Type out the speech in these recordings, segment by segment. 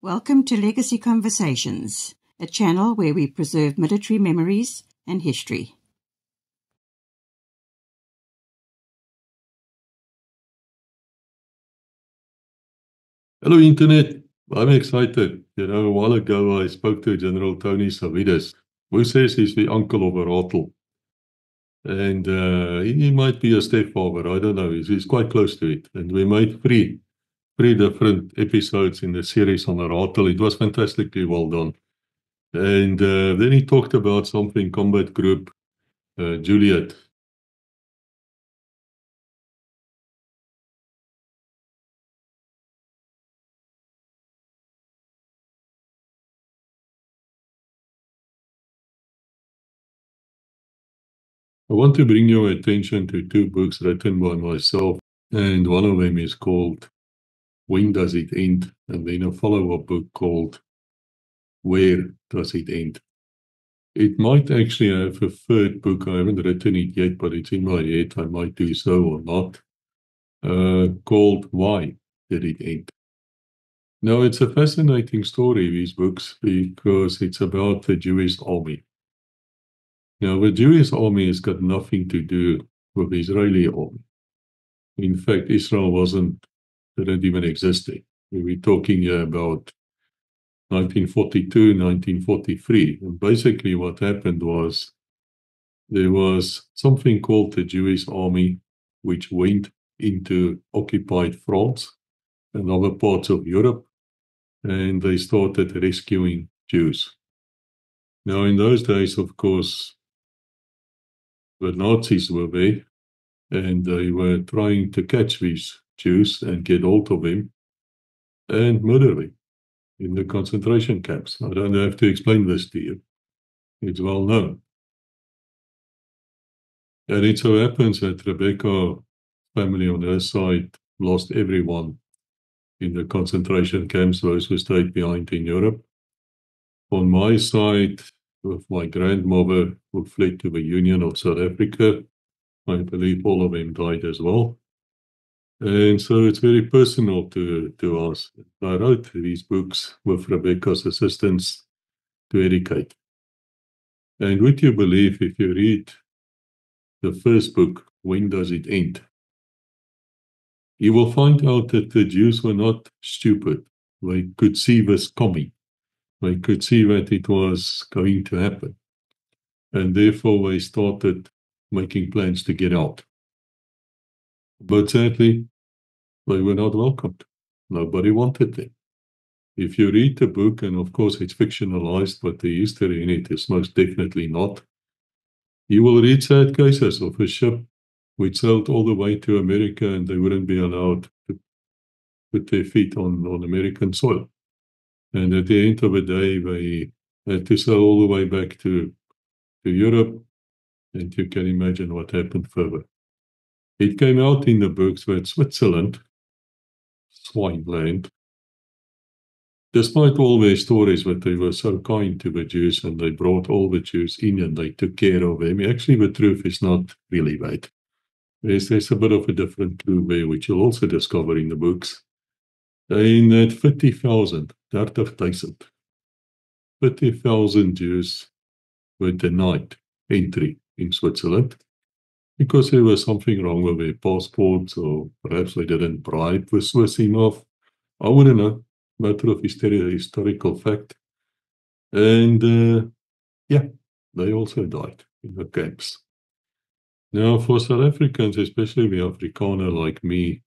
Welcome to Legacy Conversations, a channel where we preserve military memories and history. Hello, Internet. I'm excited. A while ago I spoke to General Tony Savides, who says he's the uncle of a rattle. And he might be a stepfather, I don't know. He's quite close to it. And we made three different episodes in the series on a rattle. It was fantastically well done. And then he talked about something, Combat Group Juliet. I want to bring your attention to two books written by myself, and one of them is called When Does It End? And then a follow-up book called Where Does It End? It might actually have a third book. I haven't written it yet, but it's in my head. I might do so or not. Called Why Did It End? Now, it's a fascinating story, these books, because it's about the Jewish army. Now, the Jewish army has got nothing to do with the Israeli army. In fact, Israel didn't even exist. We were talking here about 1942, 1943. And basically what happened was there was something called the Jewish army, which went into occupied France and other parts of Europe, and they started rescuing Jews. Now, in those days, of course, the Nazis were there, and they were trying to catch these Jews and get hold of them and murder them in the concentration camps. I don't have to explain this to you. It's well known. And it so happens that Rebecca's family on her side lost everyone in the concentration camps, those who stayed behind in Europe. On my side, with my grandmother who fled to the Union of South Africa, I believe all of them died as well. And so it's very personal to us. I wrote these books with Rebecca's assistance to educate. And would you believe, if you read the first book, When Does It End? You will find out that the Jews were not stupid. They could see this coming. They could see that it was going to happen. And therefore they started making plans to get out. But sadly, they were not welcomed. Nobody wanted them. If you read the book, and of course it's fictionalized, but the history in it is most definitely not, you will read sad cases of a ship which sailed all the way to America and they wouldn't be allowed to put their feet on American soil. And at the end of the day, they had to sail all the way back to Europe, and you can imagine what happened further. It came out in the books that Switzerland, Swineland, despite all their stories that they were so kind to the Jews and they brought all the Jews in and they took care of them, actually the truth is not really that. There's a bit of a different clue there, which you'll also discover in the books. In that 50,000, 30,000 Jews were denied entry in Switzerland because there was something wrong with their passports, or perhaps they didn't bribe the Swiss enough. I wouldn't know. Matter of historical fact. And they also died in the camps. Now, for South Africans, especially the Afrikaner like me,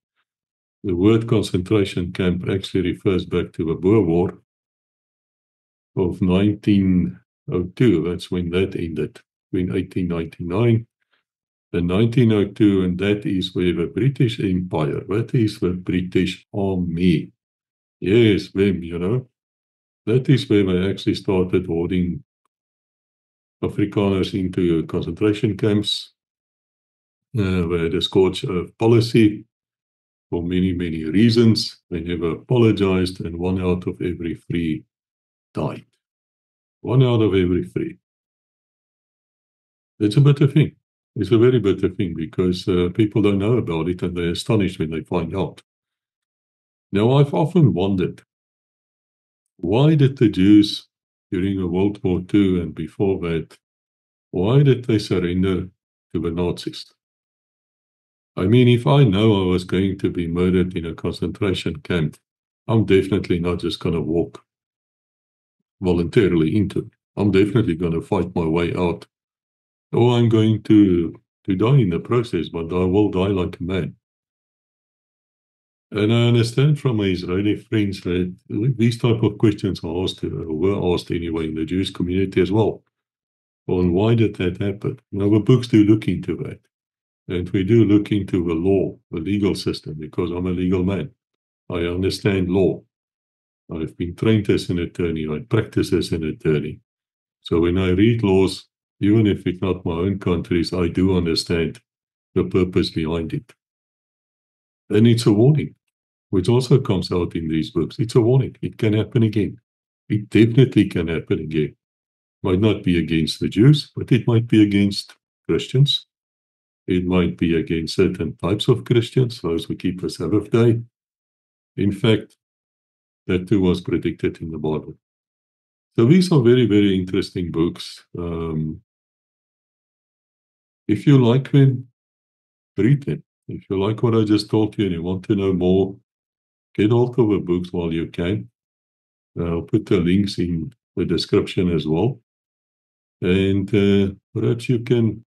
the word concentration camp actually refers back to the Boer War of 1902. That's when that ended, in 1899 and 1902, and that is where the British Empire, that is the British Army. Yes, them, that is where they actually started hoarding Afrikaners into concentration camps. They had a scorch policy for many, many reasons. They never apologized, and 1 out of every 3 died. 1 out of every 3. It's a bitter thing. It's a very bitter thing because people don't know about it and they're astonished when they find out. Now, I've often wondered, why did the Jews during World War II and before that, why did they surrender to the Nazis? I mean, if I know I was going to be murdered in a concentration camp, I'm definitely not just going to walk voluntarily into it. I'm definitely going to fight my way out. Or I'm going to die in the process, but I will die like a man. And I understand from my Israeli friends that these type of questions are asked, were asked anyway in the Jewish community as well. On why did that happen? Now, the books do look into that. And we do look into the law, the legal system, because I'm a legal man. I understand law. I've been trained as an attorney. I practice as an attorney. So when I read laws, even if it's not my own countries, I do understand the purpose behind it. And it's a warning, which also comes out in these books. It's a warning. It can happen again. It definitely can happen again. Might not be against the Jews, but it might be against Christians. It might be against certain types of Christians, those who keep a Sabbath day. In fact, that too was predicted in the Bible. So these are very, very interesting books. If you like them, read them. If you like what I just told you and you want to know more, get hold of the books while you can. I'll put the links in the description as well. And perhaps you can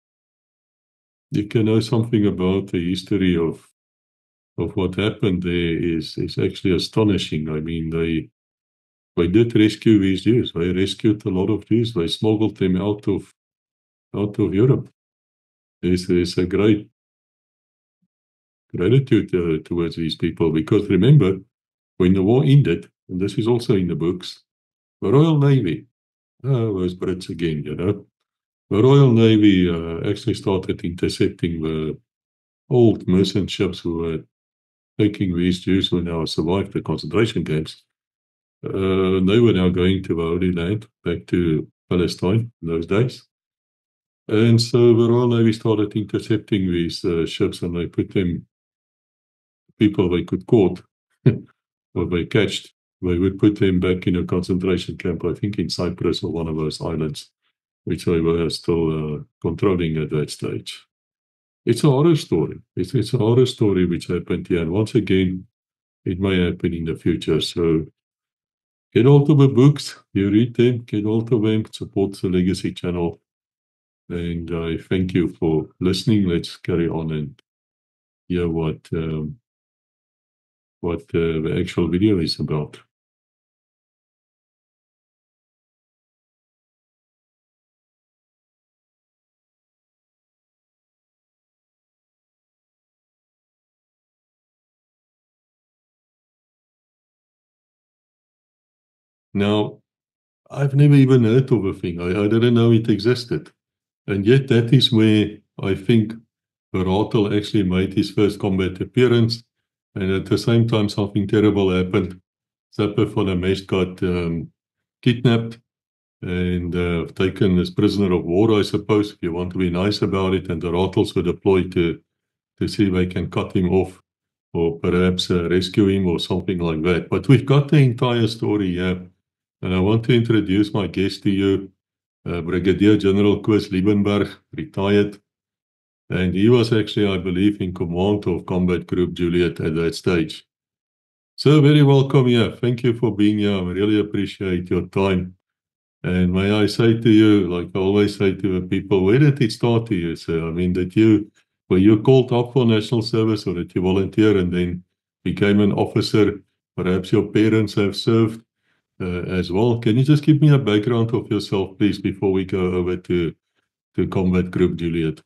know something about the history of what happened there is actually astonishing. I mean, they did rescue these Jews. They rescued a lot of Jews. They smuggled them out of Europe. There's a great gratitude towards these people, because remember, when the war ended, and this is also in the books, the Royal Navy, those Brits again, the Royal Navy actually started intercepting the old merchant ships who were taking these Jews who now survived the concentration camps. They were now going to the Holy Land, back to Palestine in those days. And so the Royal Navy started intercepting these ships, and they put them, people they could caught, or they catched, they would put them back in a concentration camp, I think in Cyprus or one of those islands, which they were still controlling at that stage. It's a horror story. It's a horror story which happened here. And once again, it may happen in the future. So get hold of the books, you read them, get hold of them, support the Legacy channel. And I thank you for listening. Let's carry on and hear what the actual video is about. Now, I've never even heard of a thing. I didn't know it existed. And yet that is where I think Beratel actually made his first combat appearance. And at the same time, something terrible happened. Zappa van der Mest got kidnapped and taken as prisoner of war, I suppose, if you want to be nice about it. And the Ratels were deployed to see if they can cut him off or perhaps rescue him or something like that. But we've got the entire story here. And I want to introduce my guest to you, Brigadier General Koos Liebenberg, retired. And he was actually, I believe, in command of Combat Group Juliet at that stage. So very welcome here. Thank you for being here. I really appreciate your time. And may I say to you, like I always say to the people, where did it start to you, sir? I mean, were you called up for national service, or did you volunteer and then became an officer? Perhaps your parents have served as well. Can you just give me a background of yourself, please, before we go over to Combat Group Juliet?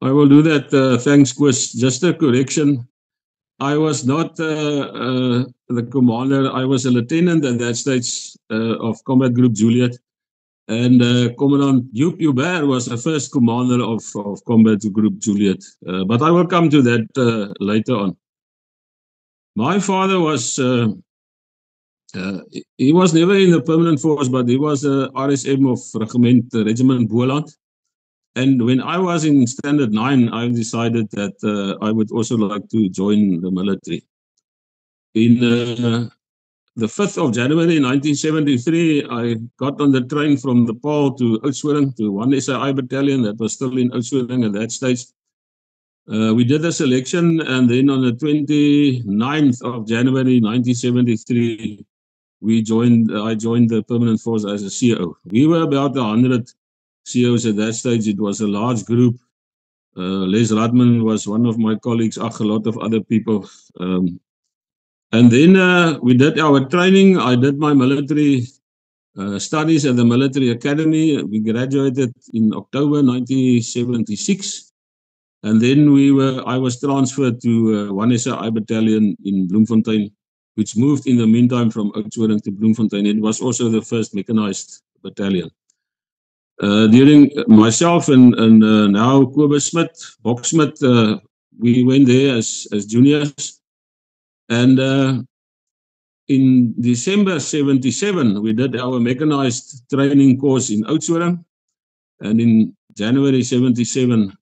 I will do that. Thanks, Koos. Just a correction. I was not the commander. I was a lieutenant at that stage of Combat Group Juliet. And Commandant Joop Joubert was the first commander of Combat Group Juliet. But I will come to that later on. My father was, he was never in the permanent force, but he was a RSM of Regiment Boland. And when I was in Standard 9, I decided that I would also like to join the military. In the 5th of January 1973, I got on the train from the Paarl to Oudtshoorn to 1SAI battalion that was still in Oudtshoorn at that stage. We did a selection, and then on the 29th of January 1973, I joined the permanent force as a CO. We were about 100 COs at that stage. It was a large group. Les Radman was one of my colleagues, a lot of other people. And then we did our training. I did my military studies at the military academy. We graduated in October 1976. And then I was transferred to 1SAI battalion in Bloemfontein, which moved in the meantime from Oudtshoorn to Bloemfontein. It was also the first mechanized battalion. During myself and now Kobus Smit, Bok Smit, we went there as juniors. And in December 77, we did our mechanized training course in Oudtshoorn. And in January 77,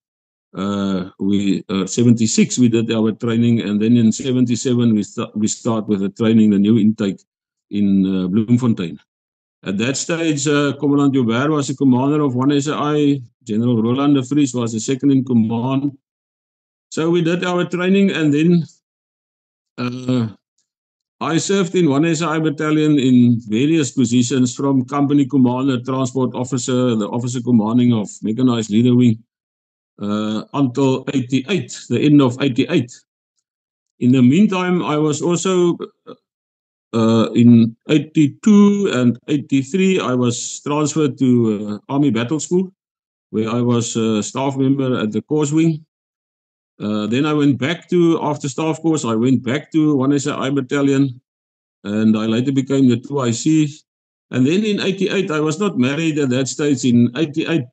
76, we did our training. And then in 77, we start with the training, the new intake in Bloemfontein. At that stage, Commandant Joubert was the commander of 1SAI. General Roland de Vries was the second in command. So we did our training, and then I served in 1SAI battalion in various positions, from company commander, transport officer, the officer commanding of mechanized leader wing, until 88, the end of 88. In the meantime, I was also in 82 and 83, I was transferred to Army Battle School, where I was a staff member at the course wing. Then I went back to, after staff course, I went back to 1SAI battalion, and I later became the 2IC. And then in 88, I was not married at that stage. In 88,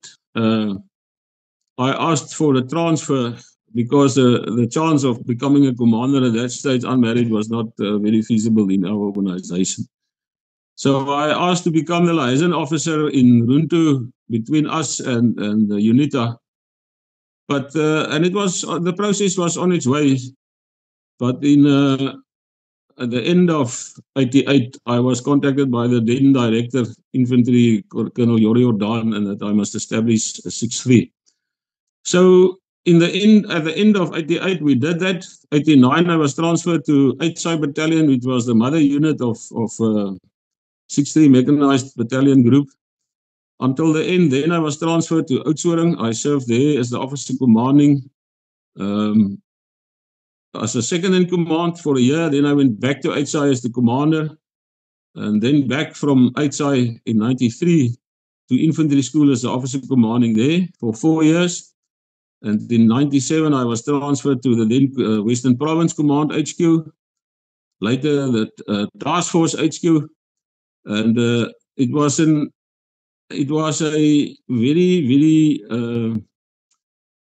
I asked for a transfer because the chance of becoming a commander at that stage unmarried was not very feasible in our organization. So I asked to become the liaison officer in Runtu between us and the UNITA. But and it was, the process was on its way. But at the end of 88, I was contacted by the then director, Infantry Colonel Yori Jordan, and that I must establish a 6-3. So at the end of 88, we did that. 89, I was transferred to 8SAI battalion, which was the mother unit of 6-3 mechanized battalion group. Until the end, then I was transferred to Oudtshoorn. I served there as the officer commanding, as a second in command for a year. Then I went back to 8SAI as the commander, and then back from 8SAI in 93 to infantry school as the officer commanding there for 4 years. And in 97, I was transferred to the then Western Province Command HQ, later the Task Force HQ. And it was a very, very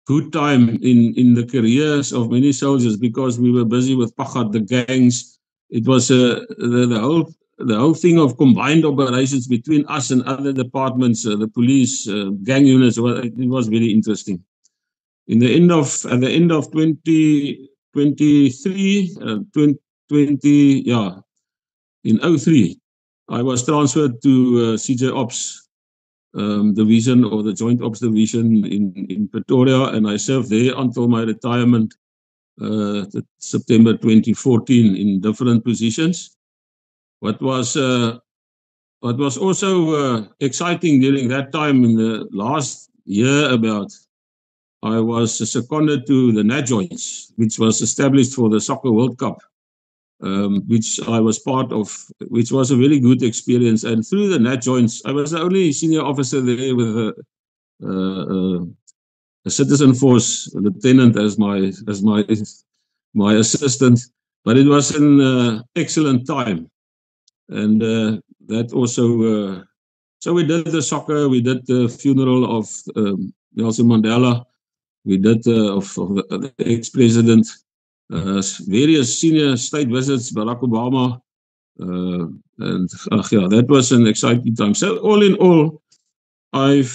good time in the careers of many soldiers, because we were busy with Pachat, the gangs. It was the whole thing of combined operations between us and other departments, the police, gang units. It was very interesting. At the end of 2023, in 03, I was transferred to CJ Ops division, or the Joint Ops division in Pretoria, and I served there until my retirement, September 2014, in different positions. What was also exciting during that time, in the last year about, I was seconded to the Nat Joints, which was established for the Soccer World Cup, which I was part of, which was a very good experience. And through the Nat Joints, I was the only senior officer there with a citizen force lieutenant as my assistant. But it was an excellent time, and that also. So we did the soccer, we did the funeral of Nelson Mandela. We did of the ex-president, various senior state visits, Barack Obama, and that was an exciting time. So all in all, I've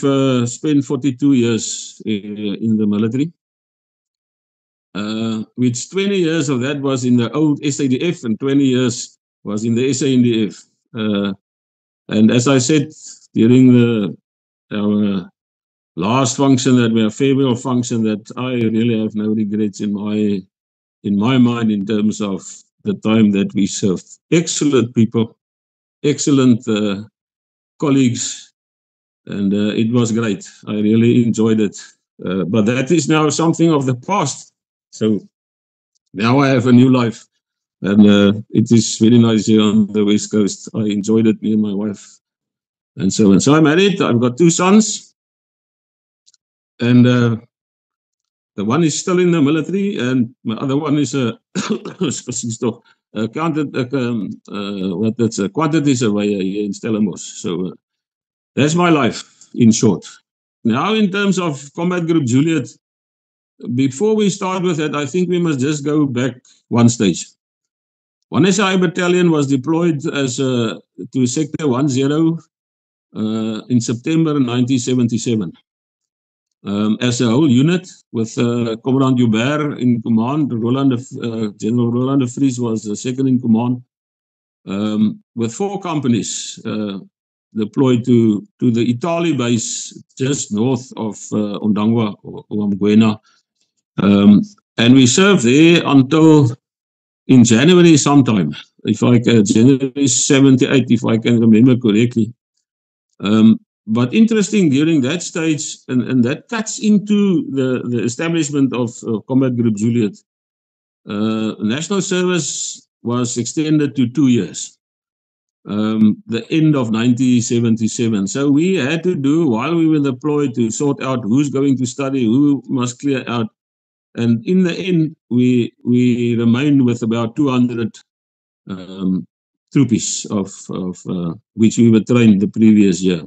spent 42 years in the military, which 20 years of that was in the old SADF, and 20 years was in the SANDF. And as I said during our last function, that we have farewell function, that I really have no regrets in my mind in terms of the time that we served. Excellent people, excellent colleagues, and it was great. I really enjoyed it. But that is now something of the past. So now I have a new life, and it is very nice here on the West Coast. I enjoyed it, me and my wife, and so on. So I'm married. I've got 2 sons, and the one is still in the military, and my other one is a quantity surveyor here in Stellenbosch. So that's my life in short. Now, in terms of Combat Group Juliet, before we start with that, I think we must just go back one stage. 1SI Battalion was deployed as to Sector 10 in September 1977. As a whole unit, with Commandant Joubert in command. General Roland de Vries was the second in command, with 4 companies deployed to the Italy base just north of Ondangwa or Mgwena. And we served there until in January sometime, January 78, if I can remember correctly. But interesting during that stage, and that cuts into the establishment of Combat Group Juliet. National service was extended to 2 years, the end of 1977. So we had to do, while we were deployed, to sort out who's going to study, who must clear out. And in the end, we remained with about 200 troopies of which we were trained the previous year.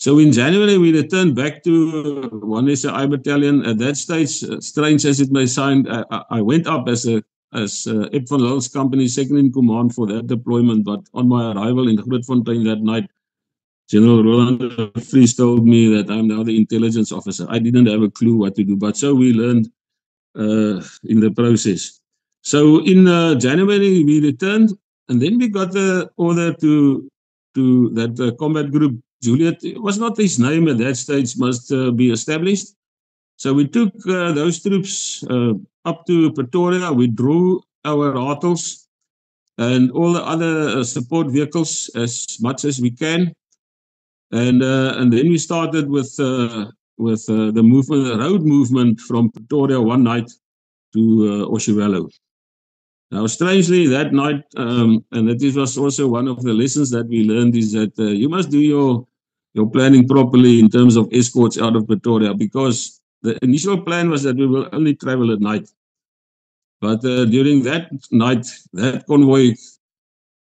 So in January, we returned back to 1SI Battalion. At that stage, strange as it may sound, I went up as Ep van Lille's company second in command for that deployment. But on my arrival in Grootfontein that night, General Roland de Vries told me that I'm now the intelligence officer. I didn't have a clue what to do, but so we learned in the process. So in January, we returned, and then we got the order to that Combat Group Juliet. It was not his name at that stage, must be established. So we took those troops up to Pretoria. We drew our Ratels and all the other support vehicles as much as we can. And then we started with the movement, the road movement from Pretoria one night to Oshiwello. Now, strangely, that night, and that was also one of the lessons that we learned, is that you must do your planning properly in terms of escorts out of Pretoria, because the initial plan was that we will only travel at night. But during that night, that convoy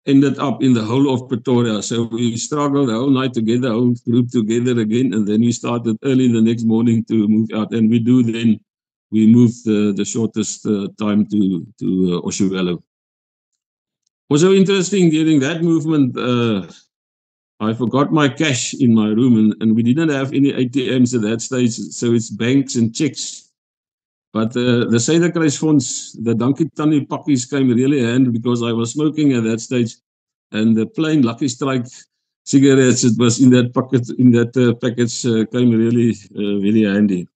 ended up in the whole of Pretoria. So we struggled the whole night to get the whole group together again, and then we started early the next morning to move out. And we moved the shortest time to Oshiwello. Also interesting, during that movement, I forgot my cash in my room, and we didn't have any ATMs at that stage, so it's banks and checks. But the Suiderkruisfonds, the Dankie Tannie pakkies came really handy, because I was smoking at that stage, and the plain Lucky Strike cigarettes, it was in that package, came really very handy.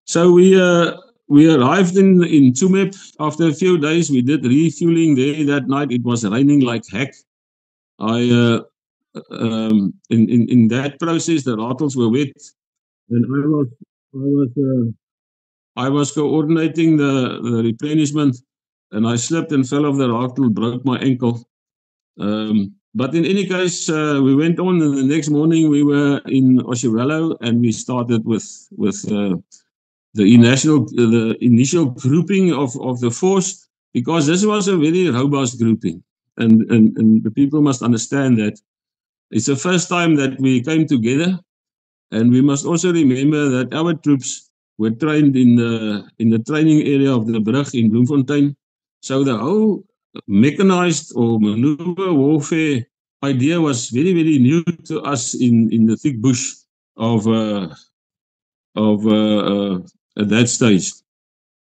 So we arrived in Tsumeb. After a few days, we did refueling there that night. It was raining like heck. In that process, the Ratels were wet, and I was coordinating the replenishment, and I slipped and fell off the Ratel, broke my ankle. But in any case, we went on, and the next morning we were in Oshiwello, and we started with the initial grouping of the force, because this was a very robust grouping, and the people must understand that it's the first time that we came together, and we must also remember that our troops were trained in the training area of the Brug in Bloemfontein. So the whole mechanized or maneuver warfare idea was very, very new to us in the thick bush of at that stage.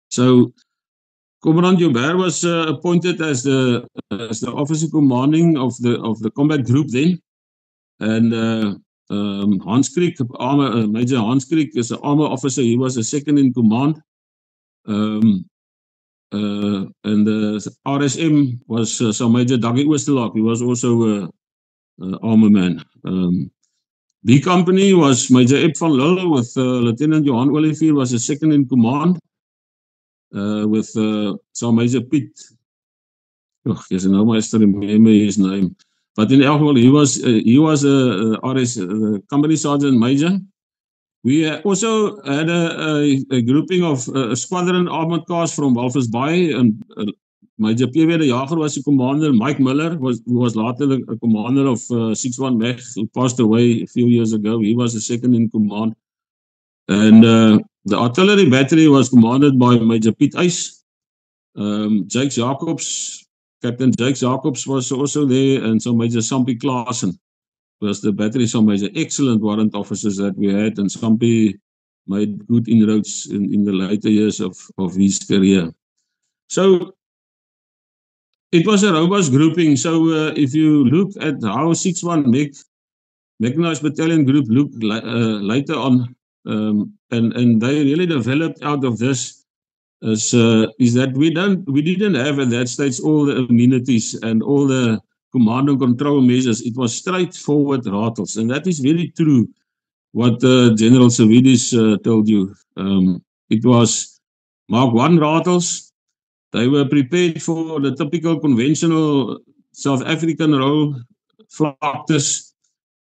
So Commandant Joubert was appointed as the officer commanding of the combat group then, and Hans Kriek, Major Hans Kriek, is an armor officer. He was the second in command. And the RSM was Sergeant Major Dougie Oosterlaak. He was also an armor man. B Company was Major Ep van Lille with Lieutenant Johan Olivier was the second in command. With Sergeant Major Piet. Oh, yes, now I still remember his name. But in elk geval, he was a RS company sergeant major. We also had a grouping of squadron armored cars from Walvis Bay, and Major P.W. de Jager was the commander. Mike Miller who was later the commander of 61 Meg, who passed away a few years ago. He was the second in command. And the artillery battery was commanded by Major Piet Uys. Jakes Jacobs, Captain Jakes Jacobs was also there, and so Major Sampie Klaasen was the battery. Some Major excellent warrant officers that we had, and Sampie made good inroads in the later years of his career. So it was a robust grouping. So if you look at how 61 Meg Mechanized Battalion Group looked later on, and they really developed out of this is that we didn't have at that stage all the amenities and all the command and control measures. It was straightforward rattles, and that is very true what General Savidis told you. It was Mark 1 rattles. They were prepared for the typical conventional South African role, flaktes,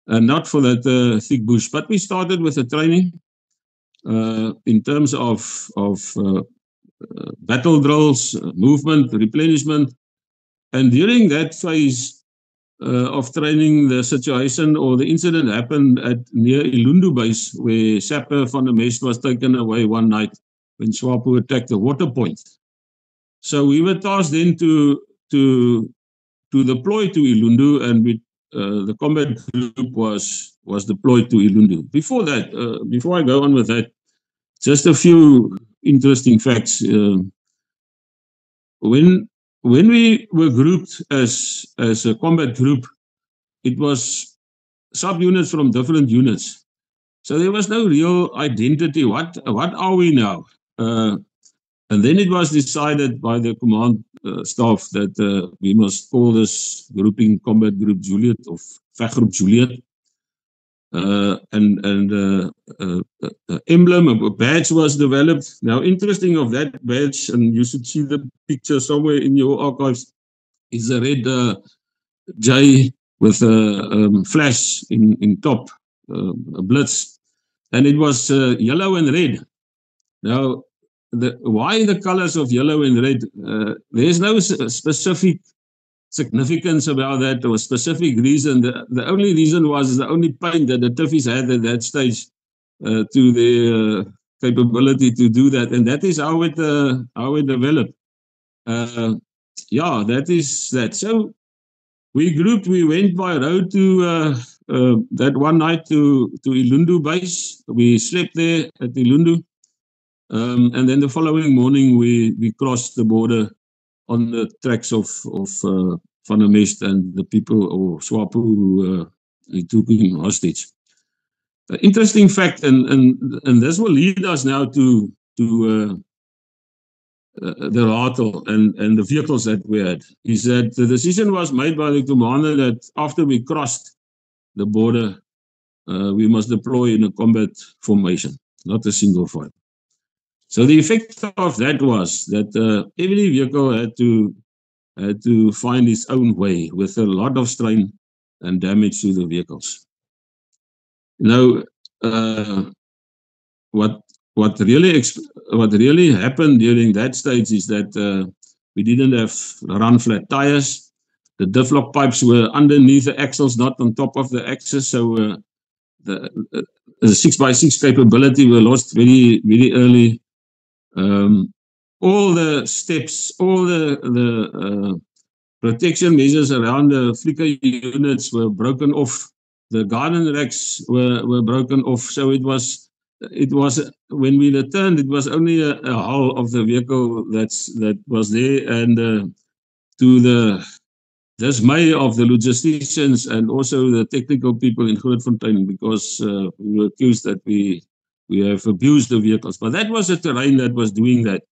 not for that thick bush. But we started with the training in terms of battle drills, movement, replenishment. And during that phase of training, the situation or the incident happened at near Ilundu base, where Sapper van der Mest was taken away one night when SWAPO attacked the water point. So we were tasked then to deploy to Ilundu, and the combat group was deployed to Ilundu. Before that, before I go on with that, just a few interesting facts. When we were grouped as a combat group, it was subunits from different units. So there was no real identity. What are we now? And then it was decided by the command staff that we must call this grouping Combat Group Juliet or Veggroep Juliet. And emblem, a badge was developed. Now, interesting of that badge, and you should see the picture somewhere in your archives, is a red J with a flash in top, a blitz, and it was yellow and red. Now, why the colors of yellow and red? There's no specific significance about that or specific reason. The only reason was the only paint that the Tiffies had at that stage to their capability to do that, and that is how it developed. Yeah, that is that. So we went by road to that one night to Ilundu base. We slept there at Ilundu, and then the following morning we crossed the border on the tracks of Van der Mest and the people or SWAPO who took him hostage. Interesting fact, and this will lead us now to the rattle and the vehicles that we had, is that the decision was made by the commander that after we crossed the border, we must deploy in a combat formation, not a single file. So the effect of that was that every vehicle had to find its own way with a lot of strain and damage to the vehicles. Now, what really happened during that stage is that we didn't have run flat tires. The diff lock pipes were underneath the axles, not on top of the axles. So the 6x6 capability were lost very, very early. All the steps, all the protection measures around the flicker units were broken off. The garden racks were broken off. So it was it was, when we returned, it was only a hull of the vehicle that was there, and to the dismay of the logisticians and also the technical people in Grootfontein, because we were accused that we have abused the vehicles. But that was a terrain that was doing that.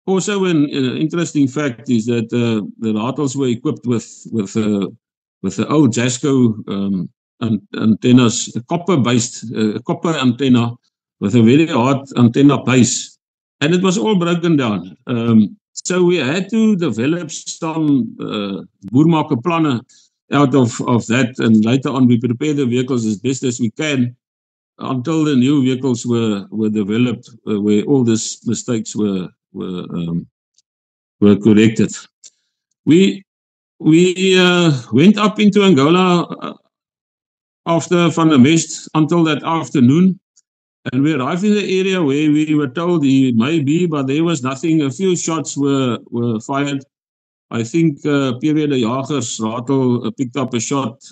Also, an interesting fact is that the Ratels were equipped with the old Jasco antennas, a copper-based copper antenna with a very hard antenna base, and it was all broken down. So we had to develop some boermaker planne out of that, and later on we prepared the vehicles as best as we can until the new vehicles were developed, where all these mistakes were corrected. We went up into Angola after Van der Mest until that afternoon, and we arrived in the area where we were told he may be, but there was nothing. A few shots were fired. I think Pierre de Jager's Ratel picked up a shot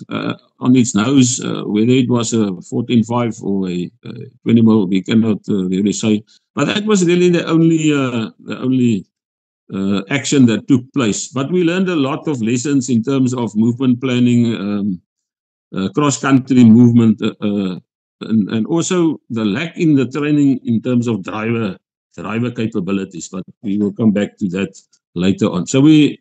on its nose, whether it was a 14.5 or a 20 mil, we cannot really say. But that was really the only action that took place. But we learned a lot of lessons in terms of movement planning, cross-country movement, and also the lack in the training in terms of driver capabilities. But we will come back to that later on. So we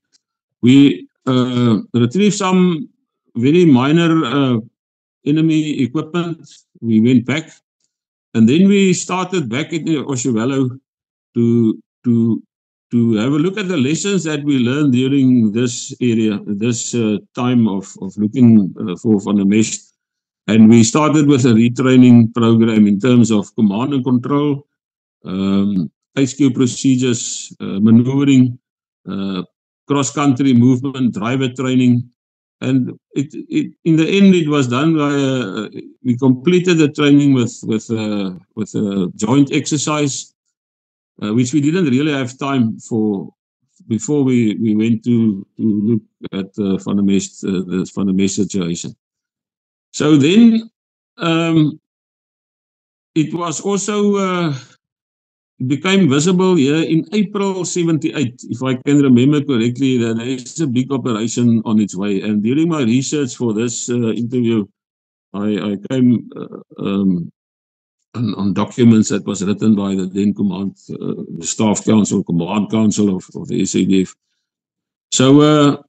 retrieved some very minor enemy equipment. We went back, and then we started back in Oshuwelo to have a look at the lessons that we learned during this area, this time of looking for Van der Mest. And we started with a retraining program in terms of command and control, HQ procedures, maneuvering, cross-country movement, driver training. And in the end, it was done by, we completed the training with a joint exercise, which we didn't really have time for before we went to look at the Van der Mest situation. So then it was also it became visible here in April 78, if I can remember correctly, that there is a big operation on its way. And during my research for this interview, I came on documents that was written by the then command, the staff council, command council of the SADF. So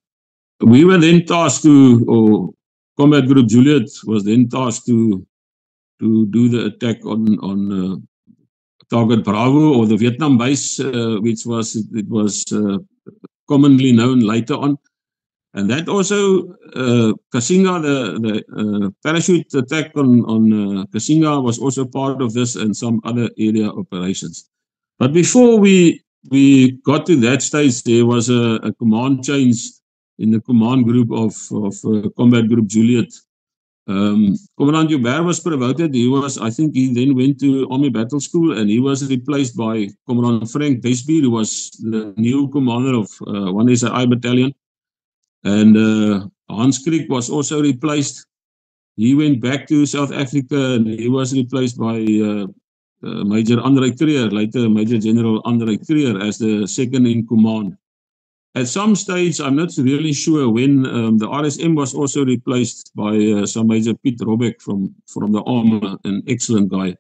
we were then tasked to, or Combat Group Juliet was then tasked to do the attack on Target Bravo, or the Vietnam base, which was commonly known later on. And that also, Kasinga, the parachute attack on Kasinga was also part of this, and some other area operations. But before we got to that stage, there was a command change in the command group of Combat Group Juliet. Commandant Joubert was promoted. I think he then went to Army Battle School, and he was replaced by Commandant Frank Besby, who was the new commander of 1 SAI battalion. And Hans Kriek was also replaced. He went back to South Africa, and he was replaced by Major Andre Creer, later Major General Andre Creer, as the second in command. At some stage, I'm not really sure when, the RSM was also replaced by some Major Piet Robeck from the army, an excellent guy.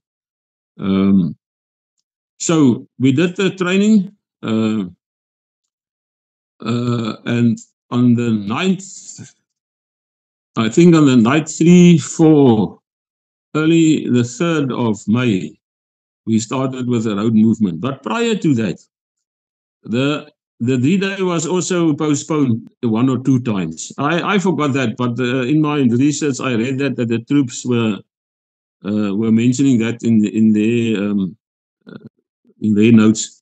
So we did the training, and on the 9th, I think on the night 3-4, early the 3rd of May, we started with a road movement. But prior to that, the D-Day was also postponed 1 or 2 times. I forgot that, but in my research I read that the troops were mentioning that in their notes.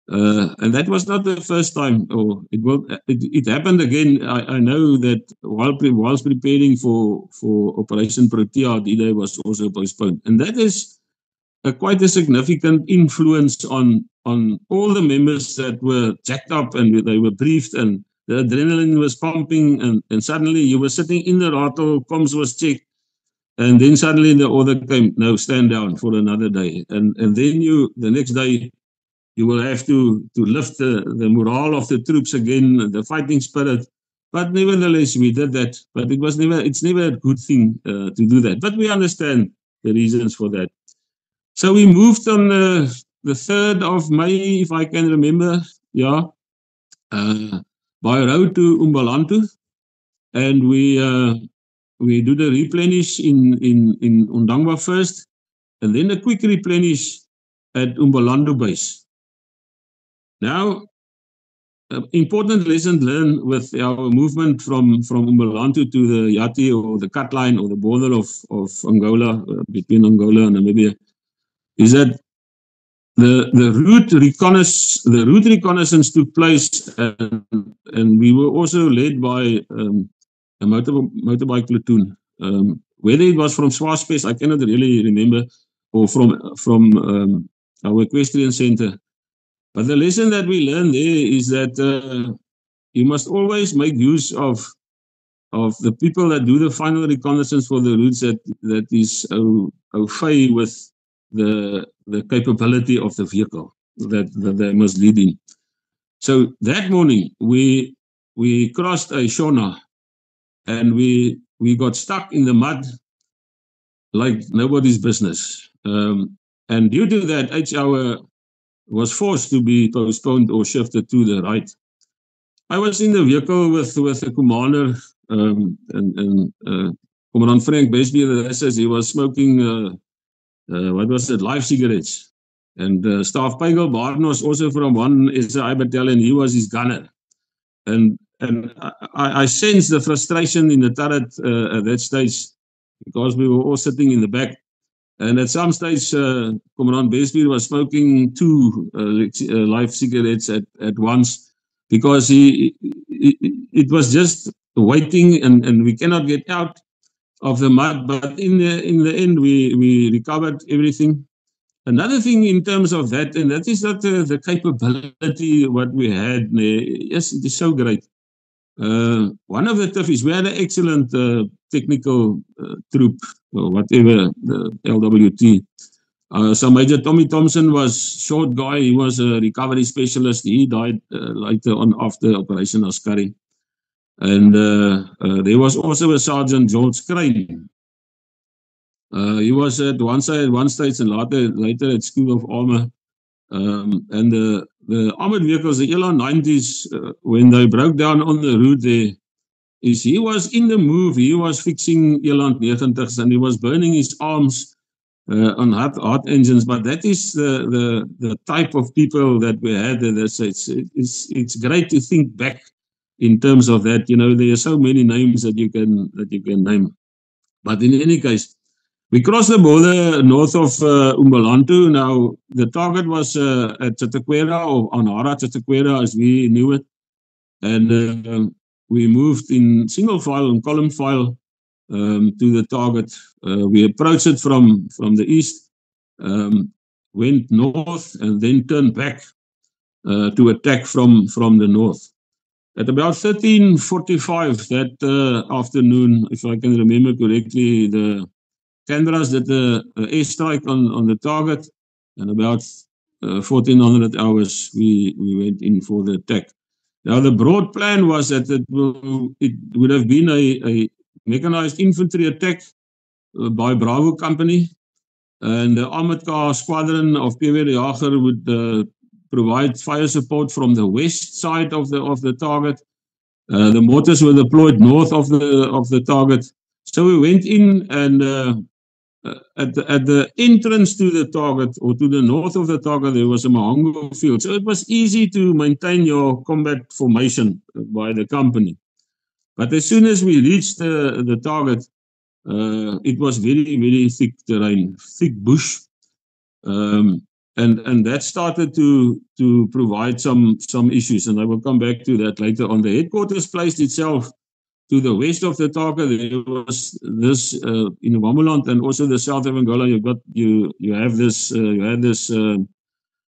And that was not the first time, or it happened again. I know that whilst preparing for Operation Protea, D-Day was also postponed, and that is quite a significant influence on all the members that were jacked up, and they were briefed, and the adrenaline was pumping, and suddenly you were sitting in the Ratel, comms was checked, And then suddenly the order came, no, stand down for another day. And then the next day, you will have to lift the morale of the troops again, the fighting spirit. But nevertheless, we did that. But it's never a good thing to do that. But we understand the reasons for that. So we moved on the 3rd of May, if I can remember, by road to Umbalantu. And we do the replenish in Undangwa first, and then a quick replenish at Umbalantu base. Now, important lesson learned with our movement from Umbalantu to the Yati, or the cut line, or the border of Angola, between Angola and Namibia, is that the route reconnaissance took place, and we were also led by a motorbike platoon. Whether it was from Swaspes, I cannot really remember, or from our equestrian center. But the lesson that we learned there is that you must always make use of the people that do the final reconnaissance for the routes that is au fait with the capability of the vehicle that they must lead in. So that morning we crossed a Shona, and we got stuck in the mud like nobody's business. And due to that, each hour was forced to be postponed or shifted to the right. I was in the vehicle with the commander, and Commandant Frank Besbier, says he was smoking, live cigarettes. And Staff Pygel Barton was also from one SI battalion. He was his gunner. And I sensed the frustration in the turret at that stage, because we were all sitting in the back. And at some stage, Commandant Besbier was smoking 2 live cigarettes at once, because it was just waiting, and we cannot get out of the mud. But in the end, we recovered everything. Another thing in terms of that, and that is that the capability what we had, yes, it is so great. One of the TIFFs, we had an excellent technical troop, or whatever, the LWT. So Major Tommy Thompson was short guy. He was a recovery specialist. He died later on after Operation Askari. And there was also a Sergeant George Crane. He was at one stage and later at School of Armor. And the armored vehicles, the Elan 90s, when they broke down on the route there, he was in the move. He was fixing Elan 90s, and he was burning his arms on hot engines. But that is the type of people that we had. It's great to think back in terms of that. You know, there are so many names that you can name. But in any case, we crossed the border north of Umbalantu. Now, the target was at Chataquera, or Anhara Chataquera as we knew it. And we moved in single file and column file to the target. We approached it from the east, went north, and then turned back to attack from the north. At about 13:45 that afternoon, if I can remember correctly, the Canberras did the airstrike on the target, and about 1400 hours we went in for the attack. Now the broad plan was that it would have been a mechanized infantry attack by Bravo Company, and the armored car squadron of PW Jager would provide fire support from the west side of the target. The mortars were deployed north of the target. So we went in, and at the entrance to the target, or to the north of the target, there was a Mahango field. So it was easy to maintain your combat formation by the company. But as soon as we reached the target, it was very, very thick terrain, thick bush. And that started to provide some issues, and I will come back to that later on. The headquarters placed itself to the west of the target. There was this in Wammeland, and also the south of Angola. You had this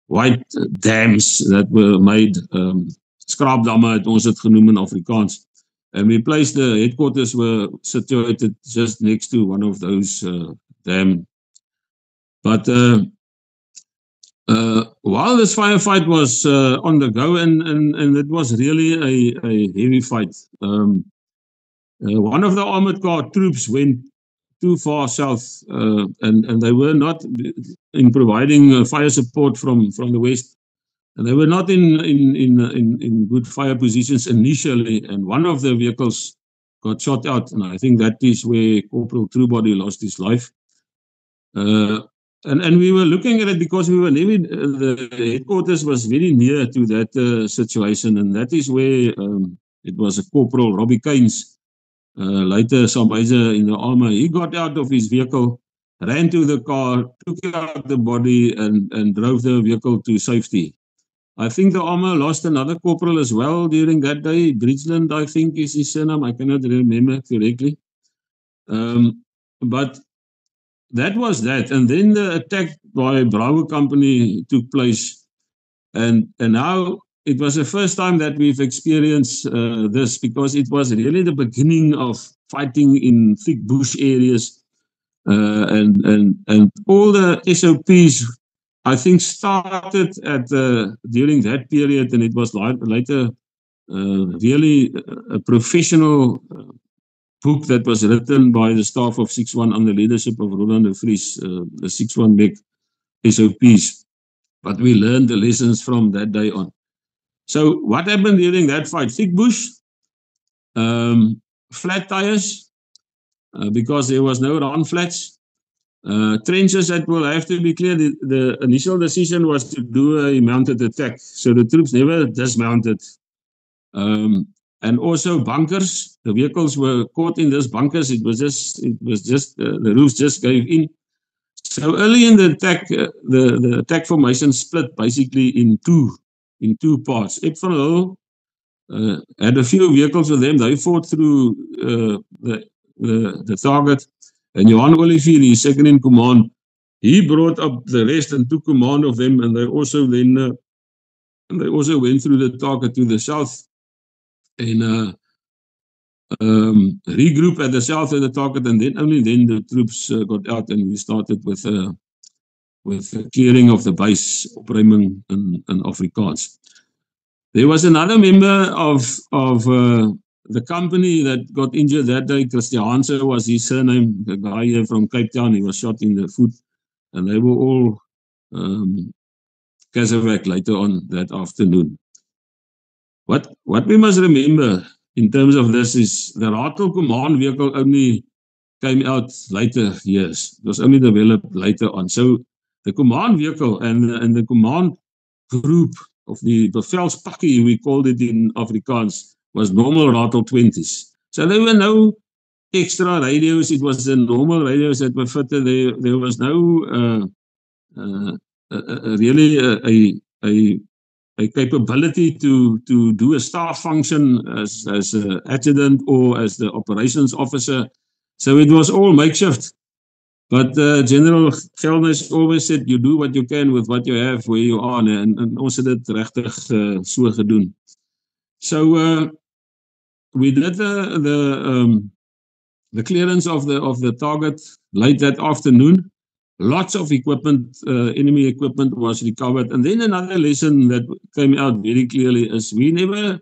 white dams that were made, skraapdamme het ons het genoem in Afrikaans, And we placed the headquarters were situated just next to one of those dams. But while this firefight was on the go, and it was really a heavy fight, one of the armored car troops went too far south, and they were not in providing fire support from the west, and they were not in good fire positions initially, and one of the vehicles got shot out, and I think that is where Corporal Truebody lost his life. And we were looking at it because we were the headquarters was very near to that situation, and that is where it was a Corporal Robbie Keynes, later some major in the army. He got out of his vehicle, ran to the car, took out the body, and drove the vehicle to safety. I think the army lost another corporal as well during that day. Bridgeland, I think, is his surname. I cannot remember correctly. But that was that. And then the attack by Bravo Company took place. And now it was the first time that we've experienced this, because it was really the beginning of fighting in thick bush areas. And all the SOPs, I think, started at during that period, and it was later really a professional book that was written by the staff of 6-1 under the leadership of Roland de Vries, the 6-1 Beck SOPs. But we learned the lessons from that day on. So what happened during that fight? Thick bush, flat tires, because there was no run flats. Trenches that will have to be clear. The initial decision was to do a mounted attack, so the troops never dismounted. And also bunkers. The vehicles were caught in these bunkers. It was just the roofs just gave in. So early in the attack, the attack formation split basically in two parts. Ep van Hull had a few vehicles with them. They fought through the target. And Johan Olivier, his second in command, he brought up the rest and took command of them. And they also then went through the target to the south and regroup at the south of the target. And then only then the troops got out, and we started with the clearing of the base, opruiming in Afrikaans. There was another member of the company that got injured that day. Christian Hanse was his surname, the guy here from Cape Town. He was shot in the foot, and they were all casevac later on that afternoon. What we must remember in terms of this is the Ratel command vehicle only came out later years. It was only developed later on. So the command vehicle and the command group of the bevelspakkie, we called it in Afrikaans, was normal Ratel 20s. So there were no extra radios. It was the normal radios that were fitted. There was no really a capability to do a staff function as an adjutant or as the operations officer. So it was all makeshift. But General Gelners always said, you do what you can with what you have where you are. And ons het dit regtig so gedoen. So we did the clearance of the target late that afternoon. Lots of equipment, enemy equipment was recovered. And then another lesson that came out very clearly is we never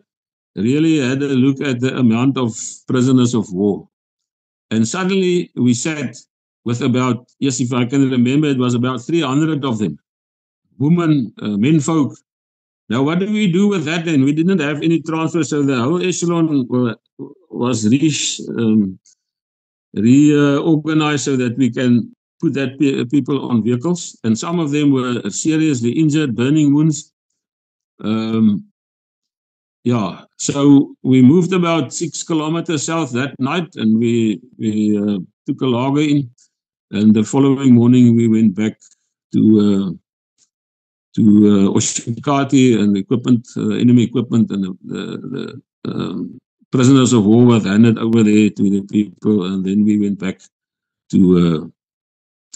really had a look at the amount of prisoners of war. And suddenly we sat with about, yes, if I can remember, it was about 300 of them. Women, menfolk. Now, what do we do with that then? We didn't have any transfer, so the whole echelon was reorganized so that we can put that people on vehicles, and some of them were seriously injured, burning wounds. Yeah, so we moved about 6 kilometers south that night, and we took a lager in, and the following morning we went back to Oshikati, and the equipment, enemy equipment, and the prisoners of war were handed over there to the people, and then we went back to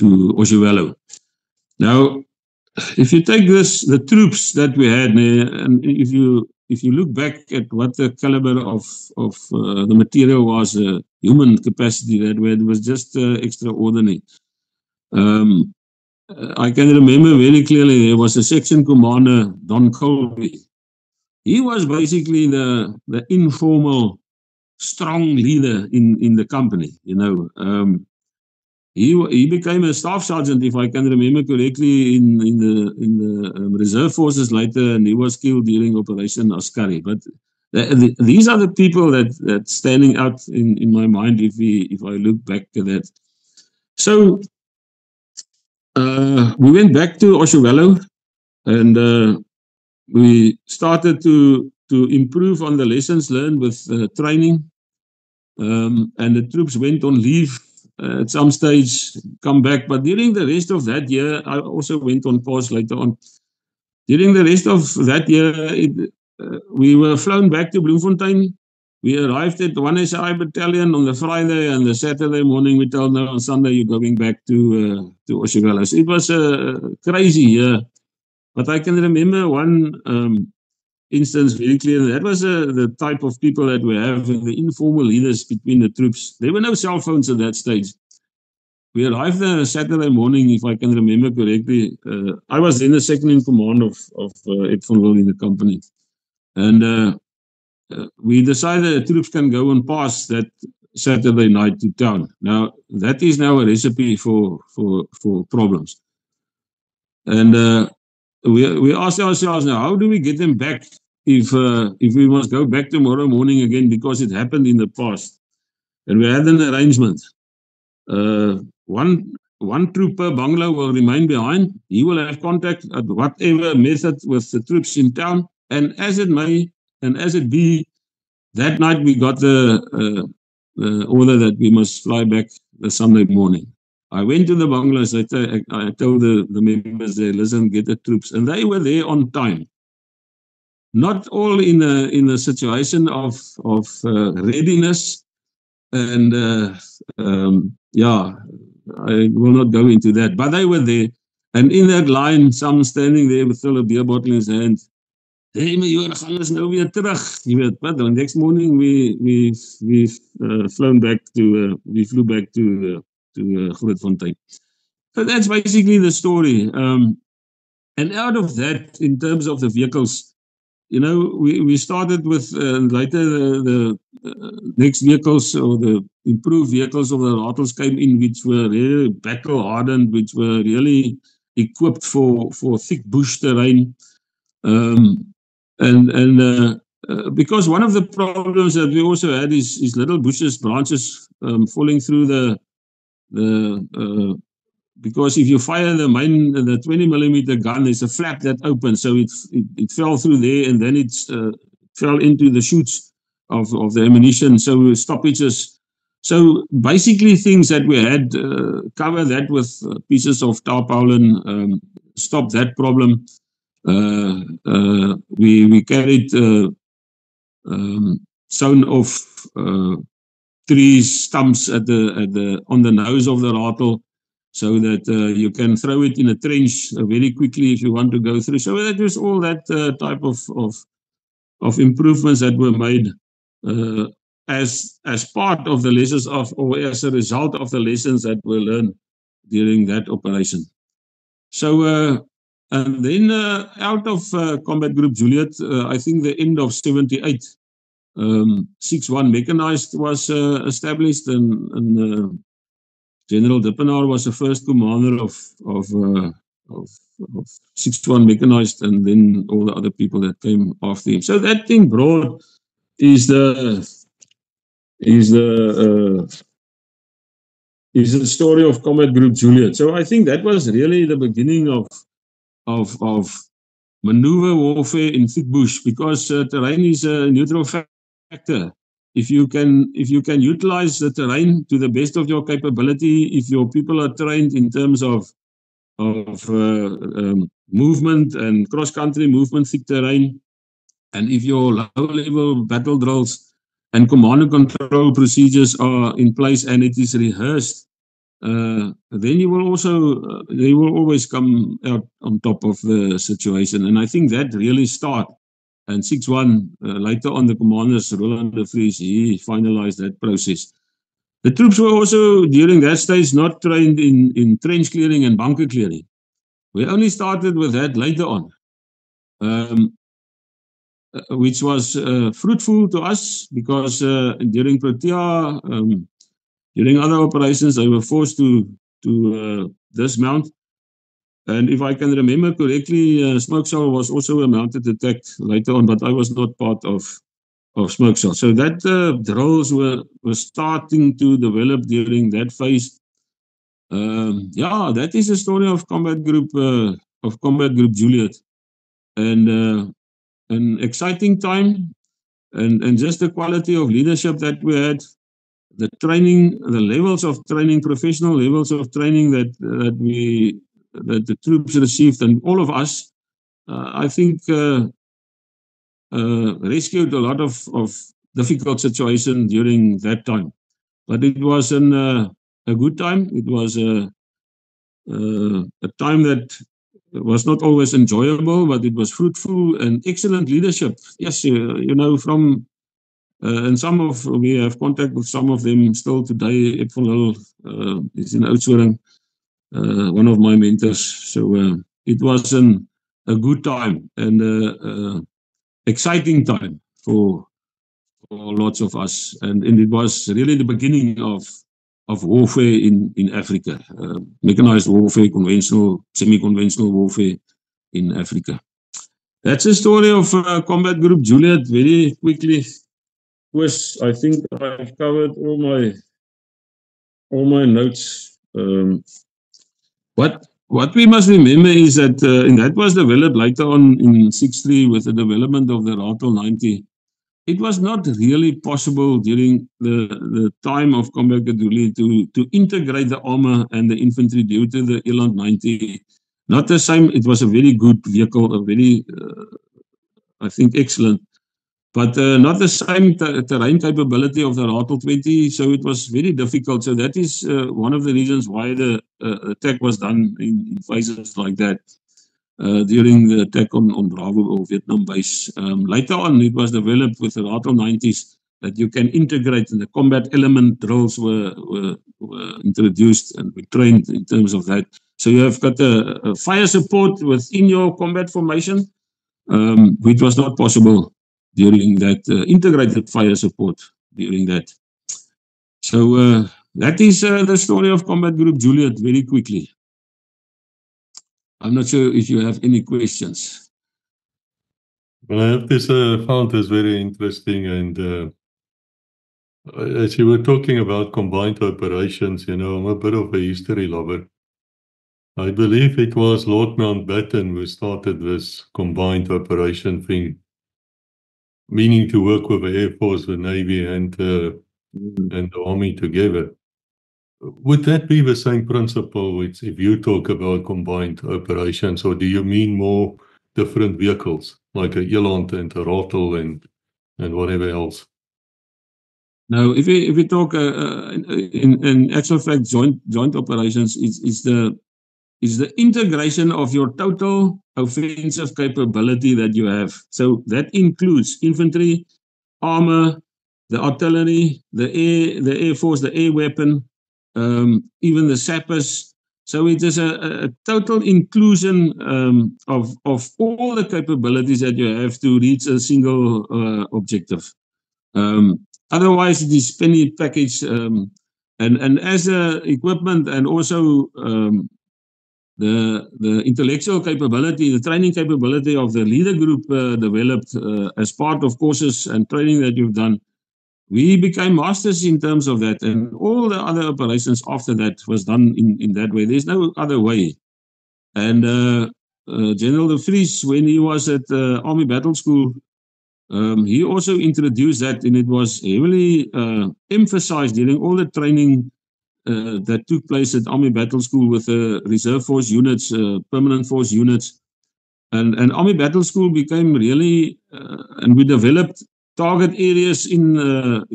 Oshiwelo. Now, if you take the troops that we had, and if you if you look back at what the caliber of the material was, human capacity that we had was just extraordinary. I can remember very clearly there was a section commander, Don Colby. He was basically the informal, strong leader in the company. He became a staff sergeant, if I can remember correctly, in the reserve forces later, and he was killed during Operation Askari. But these are the people that standing out in my mind if I look back at that. So we went back to Oshawello, and we started to improve on the lessons learned with training, and the troops went on leave. At some stage, come back. But during the rest of that year, I also went on pause later on. During the rest of that year, we were flown back to Bloemfontein. We arrived at 1SI battalion on the Friday, and the Saturday morning we told them on Sunday you're going back to Oshawello. So it was a crazy year. But I can remember one instance very clearly. That was the type of people that we have, the informal leaders between the troops. There were no cell phones at that stage. We arrived there Saturday morning, if I can remember correctly. I was then the second in command of Epfonville in the company. And we decided the troops can go and pass that Saturday night to town. Now, that is now a recipe for problems. And we asked ourselves now, how do we get them back if we must go back tomorrow morning again, because it happened in the past? And we had an arrangement. One troop per bungalow will remain behind. He will have contact at whatever method with the troops in town. And as it may, and as it be, that night we got the order that we must fly back the Sunday morning. I went to the bungalows. I told the members there, listen, get the troops. And they were there on time. Not all in a situation of readiness. And I will not go into that. But they were there. And in that line, some standing there with a beer bottle in his hand. Hey, maar jy gaan ons nou weer terug. Jy weet, but the next morning we flew back to Grootfontein. So that's basically the story. And out of that, in terms of the vehicles, we started with later the next vehicles, or the improved vehicles of the Rattles came in, which were really battle hardened, which were really equipped for thick bush terrain. Because one of the problems that we also had is little bushes, branches falling through because if you fire the 20mm gun, there's a flap that opens, so it fell through there, and then it fell into the chutes of the ammunition, so stoppages. So basically things that we had, cover that with pieces of tarpaulin, stop that problem. We carried sewn off trees, stumps on the nose of the rattle, so that you can throw it in a trench very quickly if you want to go through. So that was all that type of improvements that were made as part of the lessons or as a result of the lessons that were learned during that operation. So and then out of Combat Group Juliet, I think the end of 78, 6-1 Mechanized was established, and General Dippenaar was the first commander of 6-1 Mechanized, and then all the other people that came after him. So that thing broad is the story of Combat Group Juliet. So I think that was really the beginning of maneuver warfare in thick bush, because terrain is a neutral factor. If you can utilize the terrain to the best of your capability, if your people are trained in terms of movement and cross-country movement, thick terrain, and if your low-level battle drills and command and control procedures are in place and it is rehearsed, then you will also they will always come out on top of the situation. And I think that really started And 6-1, later on the commanders, Roland de Vries, he finalized that process. The troops were also, during that stage, not trained in trench clearing and bunker clearing. We only started with that later on, which was fruitful to us because during Protea, during other operations, they were forced to dismount. And if I can remember correctly, Smoke Cell was also a mounted attack later on, but I was not part of Smoke Cell. So that drills were starting to develop during that phase. Yeah, that is the story of Combat Group Juliet, and an exciting time, and just the quality of leadership that we had, the training, the levels of training, professional levels of training that the troops received, and all of us, I think, rescued a lot of difficult situations during that time. But it was a good time. It was a time that was not always enjoyable, but it was fruitful and excellent leadership. Yes, you know, from and we have contact with some of them still today. Ed van Lille is in Oudtshoorn, one of my mentors. So it was a good time and exciting time for lots of us, and it was really the beginning of warfare in Africa, mechanized warfare, conventional, semi-conventional warfare in Africa. That's the story of Combat Group Juliet. Very quickly, Chris, I think I've covered all my notes. What we must remember is that, and that was developed later on in 63 with the development of the Ratel 90. It was not really possible during the time of Combat Group to integrate the armor and the infantry due to the Eland 90. Not the same. It was a very good vehicle, a very, I think, excellent, but not the same terrain capability of the Ratel 20. So it was very difficult. So that is one of the reasons why the attack was done in phases like that. During the attack on Bravo or Vietnam base. Later on, it was developed with the Ratel 90s that you can integrate, and the combat element drills were introduced, and we trained in terms of that. So you have got a fire support within your combat formation, which was not possible during that integrated fire support during that. So that is the story of Combat Group Juliet very quickly. I'm not sure if you have any questions. Well, I have this found this very interesting, and as you were talking about combined operations, you know, I'm a bit of a history lover. I believe it was Lord Mountbatten who started this combined operation thing, meaning to work with the Air Force, the Navy, and the Army together. Would that be the same principle if you talk about combined operations, or do you mean more different vehicles, like a Eland and a Ratel and whatever else? No, if we talk in actual fact, joint operations is the integration of your total offensive capability that you have. So that includes infantry, armor, the artillery, the air force, the air weapon, even the sappers. So it is a total inclusion of all the capabilities that you have to reach a single objective. Otherwise, it is penny package, and as equipment and also the intellectual capability, the training capability of the leader group developed as part of courses and training that you've done. We became masters in terms of that, and all the other operations after that was done in that way. There's no other way. And General de Vries, when he was at Army Battle School, he also introduced that, and it was heavily emphasized during all the training that took place at Army Battle School with the reserve force units, permanent force units. And Army Battle School became really, and we developed target areas in the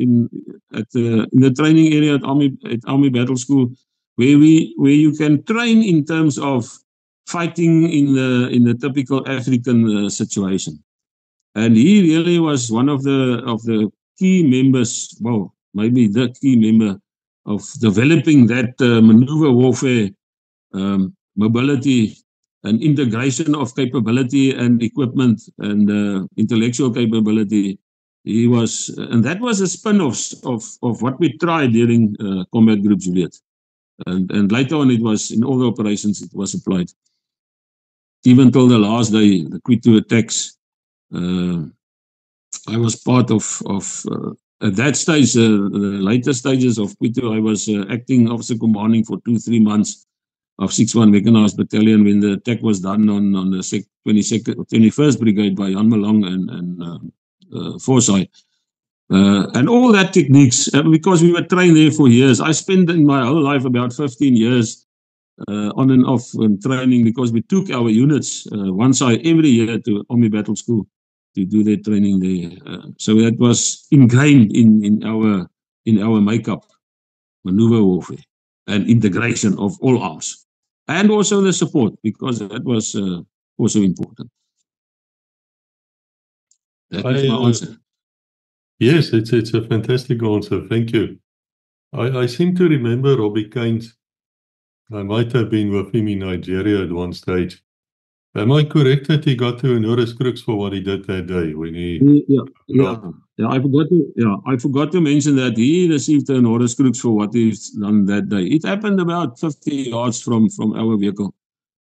training area at Army Battle School, where you can train in terms of fighting in the typical African situation. And he really was one of the key members, well, maybe the key member of developing that maneuver warfare mobility and integration of capability and equipment and intellectual capability. He was, and that was a spin-off of what we tried during Combat Group Juliet. And later on, it was in all the operations, it was applied. Even till the last day, the Kwitu attacks, I was part of at that stage, the later stages of Kwitu, I was acting officer commanding for 2-3 months of 6-1 Mechanized Battalion when the attack was done on the 21st Brigade by Jan Malong and Forsyth. And all that techniques, because we were trained there for years. I spent in my whole life about 15 years on and off training, because we took our units once every year to Army Battle School to do their training there. So that was ingrained in our makeup, maneuver warfare and integration of all arms, and also the support, because that was also important. That is my answer. Yes, it's a fantastic answer. Thank you. I seem to remember Robbie Kains. I might have been with him in Nigeria at one stage. Am I correct that he got to Honoris Crux for what he did that day when he? Yeah. I forgot to mention that he received an Honoris Crux for what he's done that day. It happened about 50 yards from our vehicle.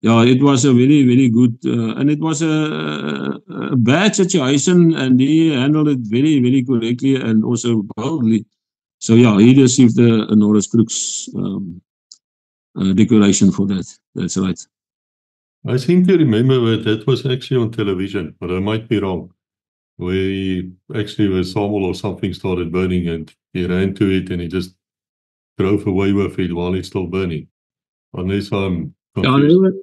Yeah, it was a very, very good, and it was a bad situation, and he handled it very, very correctly and also boldly. So yeah, he received an Honoris Crux decoration for that. That's right. I seem to remember that was actually on television, but I might be wrong. Where he actually was Samuel or something started burning and he ran to it and he just drove away with it while it's still burning. Unless I'm confused.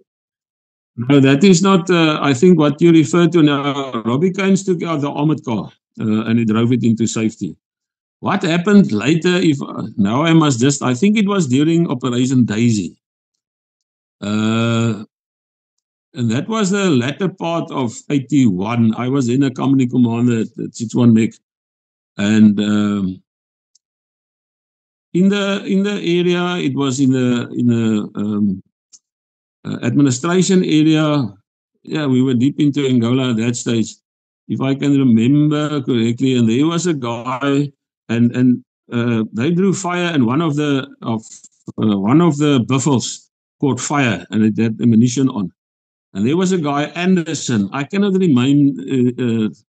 No, that is not, I think what you refer to now. Robbie Kains took out the armored car and he drove it into safety. What happened later, now I must just, I think it was during Operation Daisy. And that was the latter part of 81. I was in a company commander at 6-1 Mech. And in the area, it was in the administration area. Yeah, we were deep into Angola at that stage, if I can remember correctly. And there was a guy, and they drew fire, and one of the buffels caught fire, and it had ammunition on. And there was a guy, Anderson. I cannot remember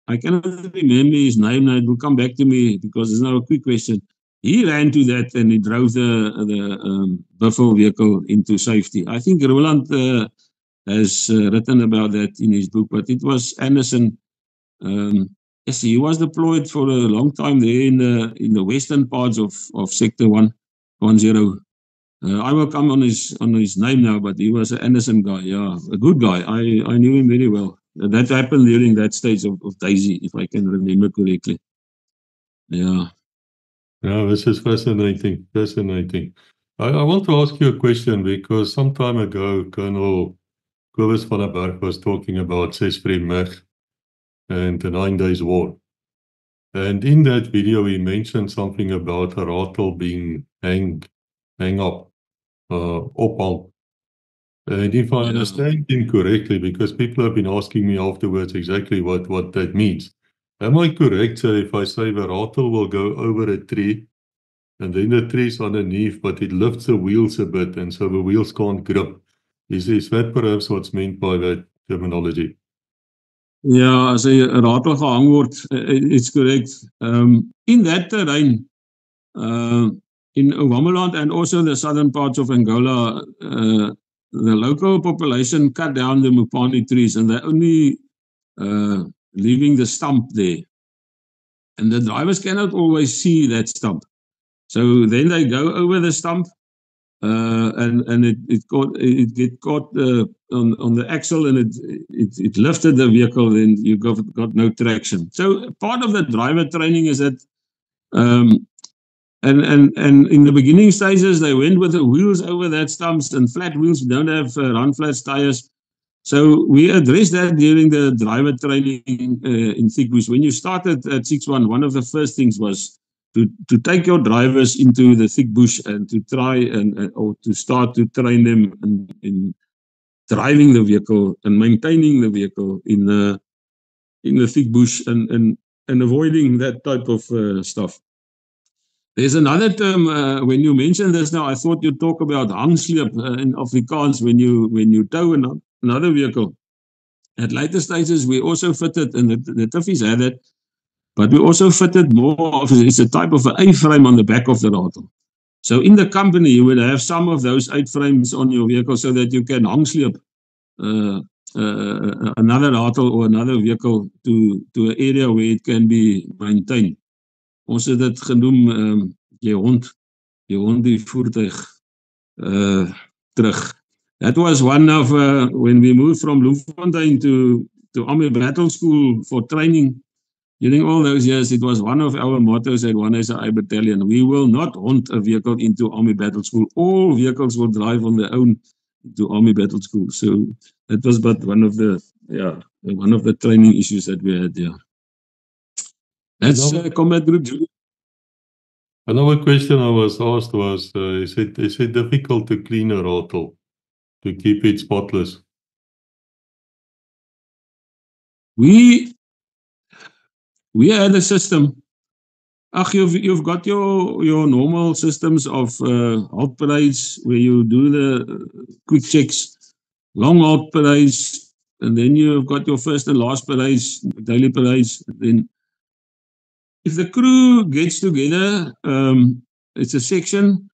his name. Now it will come back to me because it's not a quick question. He ran to that and he drove the buffel vehicle into safety. I think Roland has written about that in his book, but it was Anderson. Yes, he was deployed for a long time there in the western parts of Sector 110. I will come on his name now, but he was an Anderson guy. Yeah, a good guy. I knew him very well. That happened during that stage of Daisy, if I can remember correctly. Yeah. Yeah, this is fascinating. Fascinating. I want to ask you a question because some time ago, Colonel Kobus van der Berg was talking about Sesfree Mech and the 9 Days War. And in that video, he mentioned something about a rattle being hang up. Ophang. And if I understand him correctly, because people have been asking me afterwards exactly what that means. Am I correct, sir, if I say the rattle will go over a tree and then the tree's underneath, but it lifts the wheels a bit and so the wheels can't grip? Is that perhaps what's meant by that terminology? Yeah, as 'n rattle gehang word, it's correct. In that terrain, in Wamaland and also the southern parts of Angola, the local population cut down the Mupani trees and they're only leaving the stump there. And the drivers cannot always see that stump. So then they go over the stump and it get caught on the axle and it lifted the vehicle, then you got no traction. So part of the driver training is that And in the beginning stages, they went with the wheels over that stumps and flat wheels. We don't have run flat tires. So we addressed that during the driver training in Thickbush. When you started at 6-1, one of the first things was to take your drivers into the thick bush and to try or to start to train them in driving the vehicle and maintaining the vehicle in the thick bush and avoiding that type of stuff. There's another term when you mention this now. I thought you'd talk about hangsleep in Afrikaans when you tow another vehicle. At later stages, we also fitted, and the Tiffies had it, but we also fitted more of it's a type of an A-frame on the back of the rattle. So in the company, you would have some of those 8 frames on your vehicle so that you can hangsleep another rattle or another vehicle to an area where it can be maintained. Ons het dit genoem jy hond die voertuig terug. That was one of when we moved from Bloemfontein to Army Battle School for training. During all those years, it was one of our mottos at 1SI Battalion. We will not hunt a vehicle into Army Battle School. All vehicles will drive on their own to Army Battle School. So that was but one of the training issues that we had there. That's Combat Group Juliet. Another question I was asked was, is it difficult to clean a rattle, to keep it spotless? We had a system. You've got your normal systems of halt parades where you do the quick checks, long halt parades, and then you've got your first and last parades, daily parades. Then if the crew gets together, it's a section,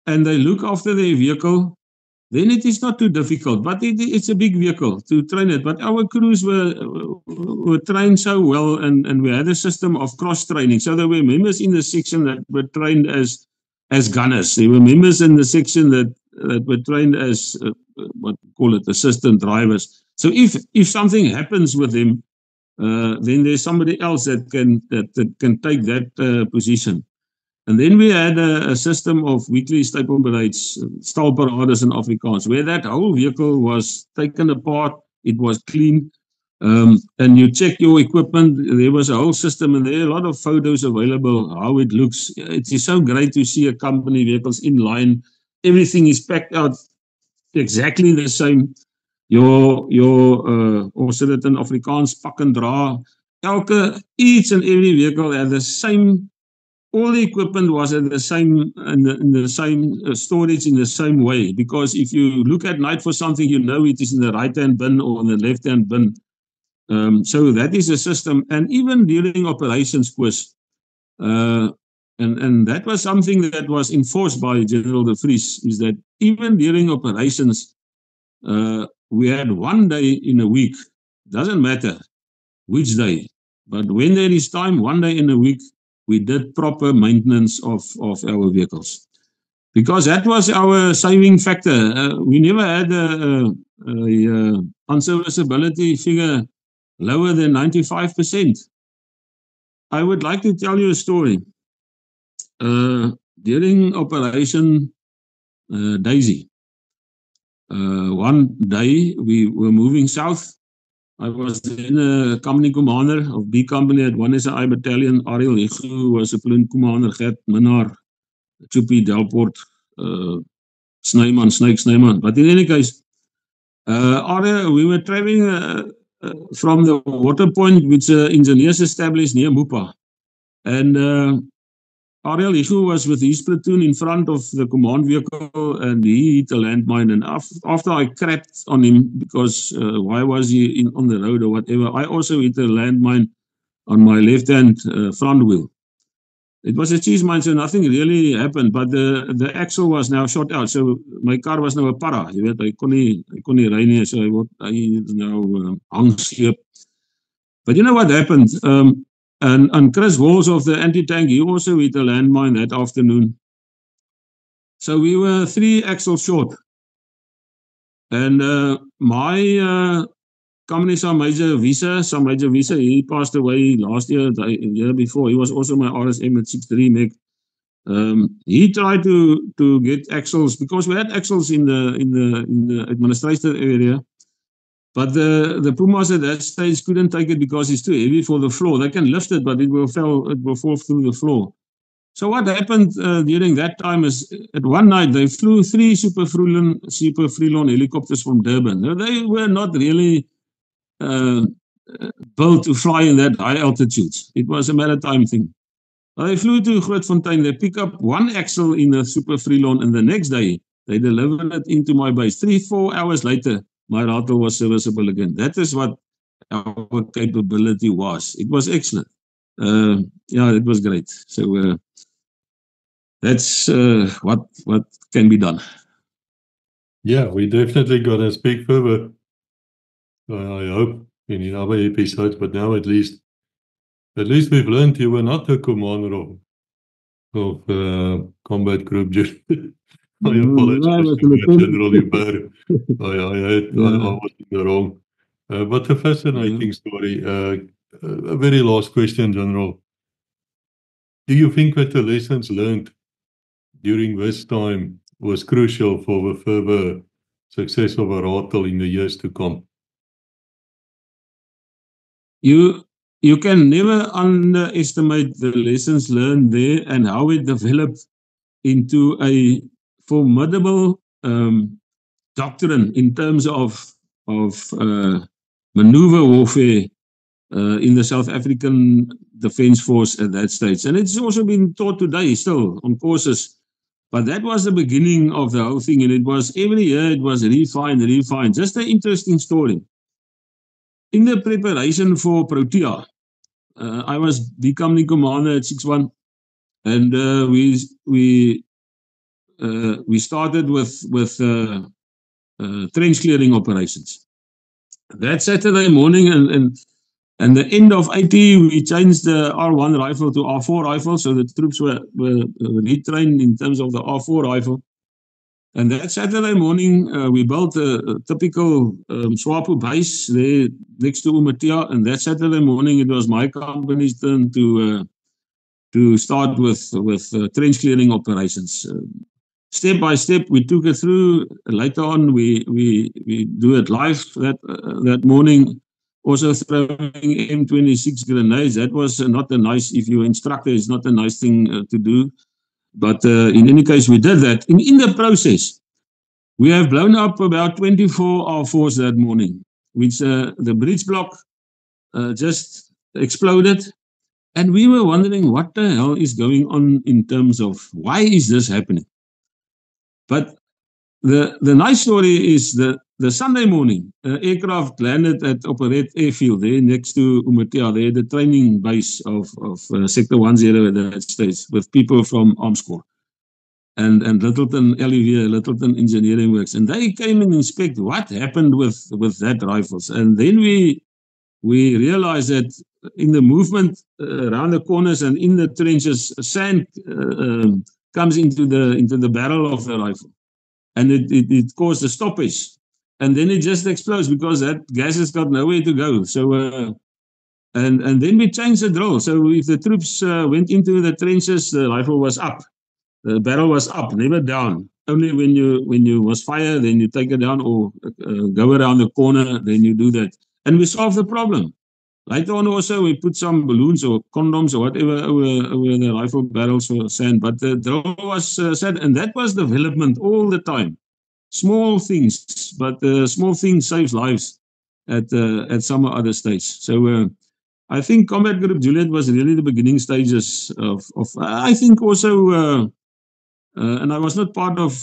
and they look after their vehicle, then it is not too difficult. But it's a big vehicle to train it. But our crews were trained so well, and we had a system of cross-training. So there were members in the section that were trained as gunners. There were members in the section that were trained as, what we call it, assistant drivers. So if something happens with them, then there's somebody else that can take that position. And then we had a system of weekly staple parades, stalparades in Afrikaans, where that whole vehicle was taken apart, it was cleaned, and you check your equipment. There was a whole system, and there are a lot of photos available, how it looks. It is so great to see a company vehicles in line. Everything is packed out exactly the same. Ons sê dit in Afrikaans, pak en dra. Each and every vehicle had the same. All the equipment was in the same storage in the same way, because if you look at night for something, you know it is in the right-hand bin or in the left-hand bin. So that is a system, and even during operations, Koos, and that was something that was enforced by General de Vries, is that even during operations, we had one day in a week, doesn't matter which day, but when there is time, one day in a week, we did proper maintenance of our vehicles, because that was our saving factor. We never had a unserviceability figure lower than 95%. I would like to tell you a story. During Operation Daisy, one day we were moving south. I was then a company commander of B Company at 1SI Battalion. Ariel Higu was a platoon commander, Gert Minnar, Chupi, Delport, Snyman. But in any case, we were traveling from the water point which engineers established near Mupa. And Ariel Higu was with his platoon in front of the command vehicle, and he hit a landmine. And after I crapped on him, because why was he on the road or whatever, I also hit a landmine on my left-hand front wheel. It was a cheese mine, so nothing really happened, but the axle was now shot out. So my car was now a para. Jy weet, hy kon nie ry nie, so hy is now hangsleep. But you know what happened? And Chris Walls of the anti-tank, he also hit a landmine that afternoon. So we were 3 axles short. And my company, Sam Major Visa, he passed away last year, the year before. He was also my RSM at 63 Meg. He tried to get axles, because we had axles in the administrative area. But the Pumas at that stage couldn't take it because it's too heavy for the floor. They can lift it, but it will fall through the floor. So what happened during that time is, at one night they flew 3 Super Freelon helicopters from Durban. Now, they were not really built to fly in that high altitudes. It was a maritime thing. They flew to Grootfontein. They pick up 1 axle in a Super Freelon, and the next day they delivered it into my base. 3-4 hours later, my rattle was serviceable again. That is what our capability was. It was excellent. Yeah, it was great. So that's what can be done. Yeah, we definitely got to speak further. I hope in other episodes, but now at least we've learned you were not the commander of Combat Group Juliet. I apologize to General Hubert. I was in the wrong. But a fascinating story. A very last question, General. Do you think that the lessons learned during this time was crucial for the further success of a rattle in the years to come? You can never underestimate the lessons learned there and how it developed into a formidable doctrine in terms of maneuver warfare in the South African Defence Force at that stage. And it's also been taught today still on courses. But that was the beginning of the whole thing. And it was every year it was refined. Just an interesting story. In the preparation for Protea, I was becoming commander at 61, and we started with trench clearing operations. That Saturday morning and the end of 80, we changed the R1 rifle to R4 rifle, so the troops were retrained in terms of the R4 rifle. And that Saturday morning, we built a typical SWAPO base there next to Umatea. And that Saturday morning, it was my company's turn to start with trench clearing operations. Step by step, we took it through. Later on, we do it live that morning. Also throwing M26 grenades. That was not a nice, if you're instructor, it's not a nice thing to do. But in any case, we did that. In the process, we have blown up about 24 R4s that morning, which the breech block just exploded. And we were wondering what the hell is going on in terms of why is this happening? But the nice story is that the Sunday morning, aircraft landed at Operette Airfield there next to Umatea. They had the training base of Sector 10 at that stage with people from Arms Corps and Littleton LEV, Littleton Engineering Works. And they came and inspect what happened with that rifles. And then we realized that in the movement around the corners and in the trenches, sand comes into the barrel of the rifle. And it caused a stoppage. And then it just explodes because that gas has got nowhere to go. So, and then we changed the drill. So if the troops went into the trenches, the rifle was up. The barrel was up, never down. Only when you was fire, then you take it down or go around the corner, then you do that. And we solved the problem. Later on also, we put some balloons or condoms or whatever over the rifle barrels for sand. But the drill was set, and that was development all the time. Small things, but small things saves lives at some other stage. So I think Combat Group Juliet was really the beginning stages of I think also, and I was not part of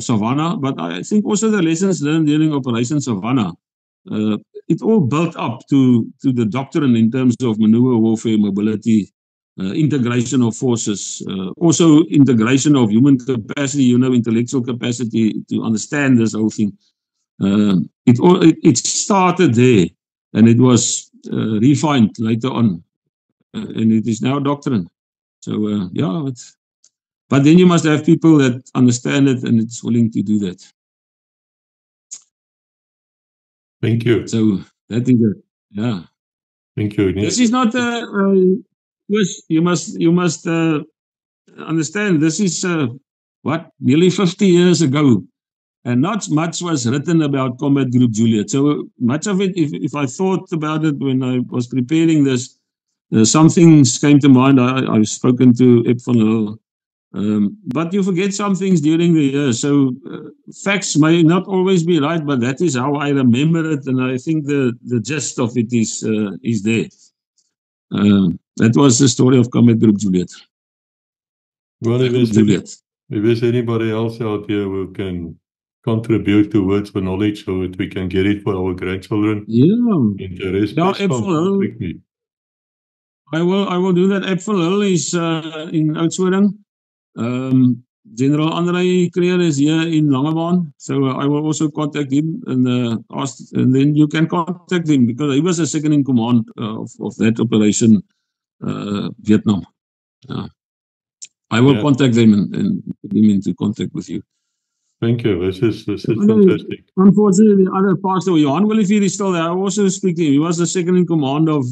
Savannah, but I think also the lessons learned during Operation Savannah, it all built up to the doctrine in terms of maneuver warfare, mobility, integration of forces, also integration of human capacity, intellectual capacity to understand this whole thing. It started there, and it was refined later on, and it is now doctrine. So yeah, but then you must have people that understand it and it's willing to do that. Thank you. So that is it. Yeah. Thank you. This is not you must understand. This is nearly 50 years ago. And not much was written about Combat Group Juliet. So much of it, if I thought about it when I was preparing this, some things came to mind. I've spoken to Ep van Lille. But you forget some things during the year. So facts may not always be right, but that is how I remember it. And I think the gist of it is there. That was the story of Combat Group Juliet. Well, if there's anybody else out here who can contribute towards the knowledge so that we can get it for our grandchildren. I will do that. Ep van Lille is in Oudtshoorn. General Andre Creer is here in Langebaan, so I will also contact him and ask, and then you can contact him because he was a second in command of that operation, Vietnam. I will contact them and put them into contact with you. Thank you. This is fantastic. Unfortunately, the other pastor, Johan Willifier, is still there. I also speak to him. He was the second in command of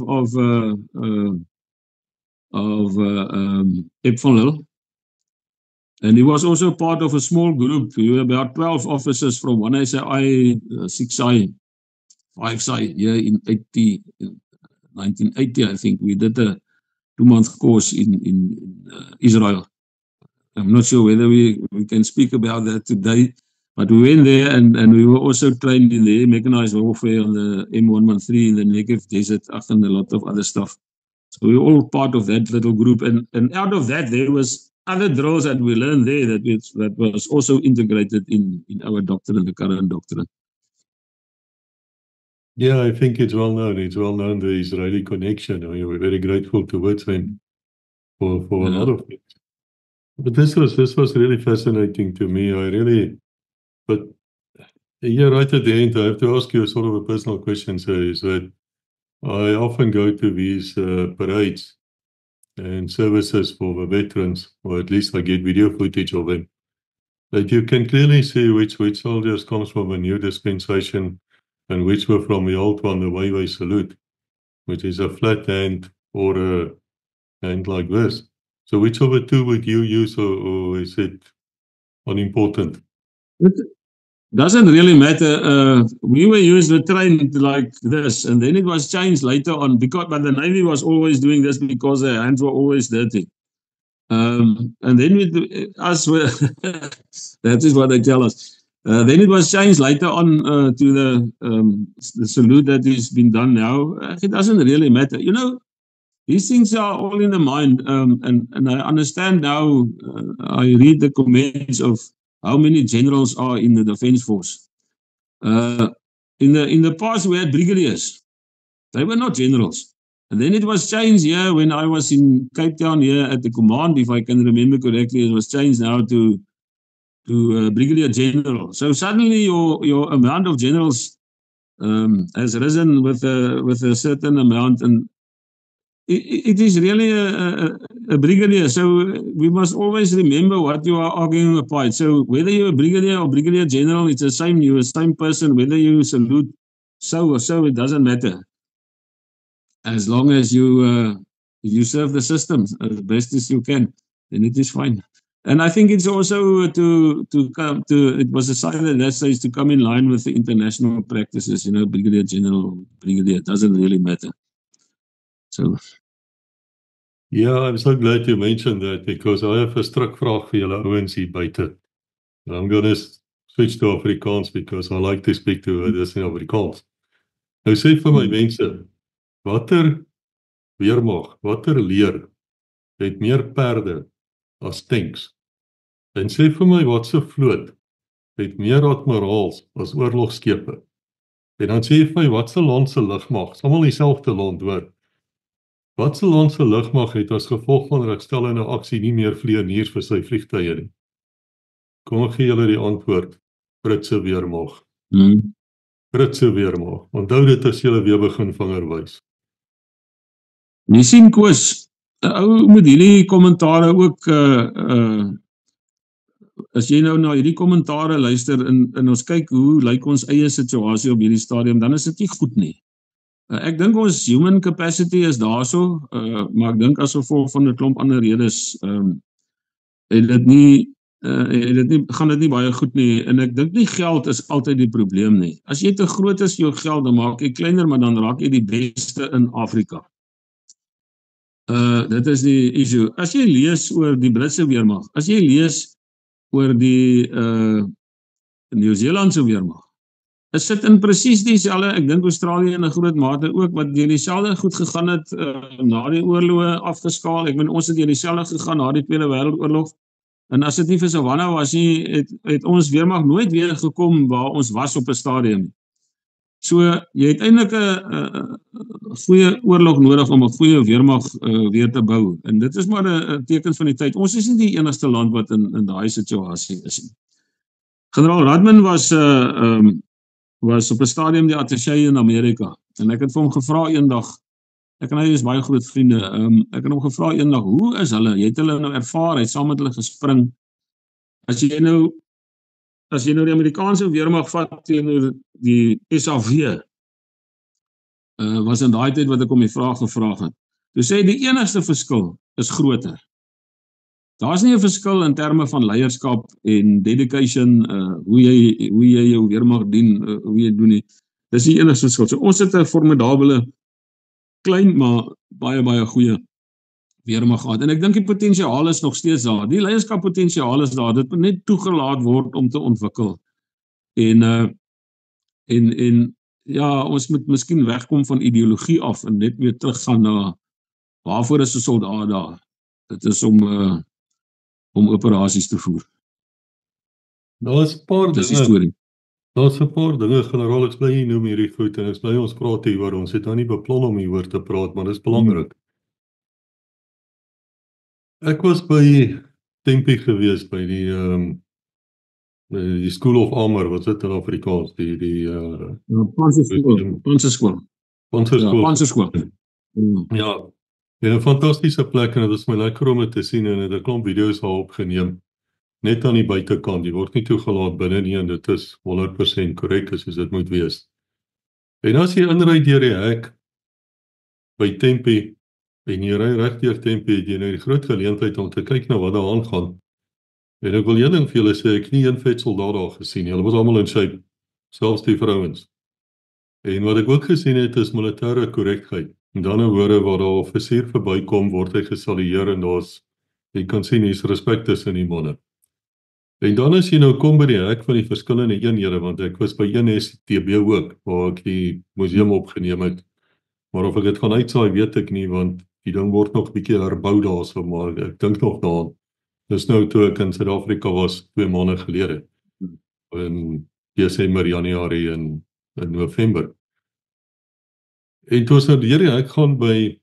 Ep van Lille. And he was also part of a small group. We were about 12 officers from 1SI, 6I, 5I here in 1980, I think. We did a 2-month course in Israel. I'm not sure whether we can speak about that today, but we went there and we were also trained in the mechanized warfare on the M113 in the Negev Desert and a lot of other stuff. So we were all part of that little group. And out of that, there was other drills that we learned there that was also integrated in our doctrine, the current doctrine. Yeah, I think it's well known. It's well known, the Israeli connection. I mean, we're very grateful towards them for a lot of things. But this was really fascinating to me. But here right at the end, I have to ask you sort of a personal question, sir, is that I often go to these parades and services for the veterans, or at least I get video footage of them, that you can clearly see which soldiers comes from a new dispensation and which were from the old one, the way they salute, which is a flat hand or a hand like this. So which of the two would you use, or is it unimportant? It doesn't really matter. We were used the train like this, and then it was changed later on, but the Navy was always doing this because their hands were always dirty. And then that is what they tell us. Then it was changed later on to the salute that has been done now. It doesn't really matter. You know, these things are all in the mind, and I understand now. I read the comments of how many generals are in the Defence Force. In the past, we had brigadiers. They were not generals. And then it was changed here when I was in Cape Town here at the command, if I can remember correctly. It was changed now to brigadier general. So suddenly your amount of generals has risen with a certain amount, and it is really a brigadier. So we must always remember what you are arguing about. So whether you're a brigadier or brigadier general, it's the same. You're the same person. Whether you salute so or so, it doesn't matter. As long as you serve the system as best as you can, then it is fine. And I think it's also to come to. It was decided that says to come in line with the international practices. You know, brigadier general, brigadier, it doesn't really matter. So. Yeah, I'm so glad you mentioned that, because I have a strikvraag vir julle ouens hier buite. I'm going to switch to Afrikaans because I like to speak to others in Afrikaans. Nou sê vir my mense, watter weermag, watter leer het meer perde as tanks? En sê vir my, watse vloot het meer admiraals as oorlogskepe? En dan sê vir my, watse land se lugmag, almal dieselfde land hoor. Watse land se lugmag het as gevolg van regstellende aksie nie meer vlieëniers vir sy vliegtuie nie? Kom ek gee julle die antwoord. Britse weermag. Britse weermag. Onthou dit as julle weer begin vinger wys. Jy sien, Koos, ou moet hierdie kommentare ook as jy nou na hierdie kommentare luister en ons kyk hoe lyk ons eie situasie op hierdie stadium, dan is dit nie goed nie. Ek dink ons human capacity is daarso, maar ek dink as gevolg van 'n klomp ander redes het dit nie gaan dit nie baie goed nie, en ek dink nie geld is altyd die probleem nie. As jy te groot is vir jou geld, dan maak jy kleiner, maar dan raak jy die beste in Afrika. Dit is die issue. As jy lees oor die Britse weermag, as jy lees oor die Nieu-Seelandse weermag, is sit in presies dieselfde, ek dink Australië in 'n groot mate ook, wat deur dieselfde goed gegaan het, na die oorloë afgeskaal. Ek bedoel, ons het deur dieselfde gegaan na die Tweede Wêreldoorlog, en as dit nie vir Savannah was nie, het ons weermag nooit weer gekom waar ons was op 'n stadium. So, jy het eintlik 'n goeie oorlog nodig om 'n goeie weermag weer te bou, en dit is maar 'n teken van die tyd. Ons is nie die enigste land wat in daai situasie is nie. Generaal Radman was op 'n stadium die attaché in Amerika, en ek het vir hom gevra eendag, ek en hy is baie groot vriende, ek het hom gevra eendag, hoe is hulle? Jy het hulle nou ervaar, hy het saam met hulle gespring. As jy nou die Amerikaanse weermag vat teenoor die SAV, was in daai tyd wat ek hom die vraag gevra het. Toe sê hy, die enigste verskil is groter. Daar's nie 'n verskil in terme van leierskap en dedication, hoe jy jou weermag dien, hoe jy doen nie. Dis die enigste verskil. So ons het 'n formidabele, klein maar baie goeie weermag gehad. En ek dink die potensiaal is nog steeds daar. Die leierskappotensiaal is daar. Dit moet net toegelaat word om te ontwikkel. En ja, ons moet miskien wegkom van ideologie af en net weer teruggaan na waarvoor is 'n soldaat daar. Dit is om operasies te voer. Daar is 'n paar Dis die storie. Daar's 'n paar dinge, generaal, ek bly jy noem hierdie goed, en ek bly ons praat hieroor, ons het nou nie beplan om hieroor te praat, maar dis belangrik. Ek was by Tempe gewees, by die School of Armor, wat is dit in Afrikaans, Panserskool. Ja, en 'n fantastiese plek, en dit was my lekker om dit te sien, en het 'n klomp video's daar opgeneem, net aan die buitekant, die word nie toegelaat binne nie, en dit is 100% korrek, soos dit moet wees. En as jy inry deur die hek by Tempe, en jy ry reg deur Tempe, het jy nou die groot geleentheid om te kyk na wat daar aangaan. En ek wil een ding vir julle sê, ek het nie een vet soldaat daar gesien nie, hulle was almal in shape, selfs die vrouens. En wat ek ook gesien het, is militêre korrektheid. En dan 'n woorde waar daar 'n offisier verbykom, word hy gesalueer, en jy kan sien hier's respek tussen die manne. En dan as jy nou kom by die hek van die verskillende eenhede, want ek was by een STB ook, waar ek die museum opgeneem het, maar of ek dit gaan uitsaai, weet ek nie, want die ding word nog 'n bietjie herbou daarso, maar ek dink nog daaraan. Dis nou toe ek in Suid-Afrika was 2 maande gelede, in Desember, Januarie en in November. En toe ons nou deur die hek gaan by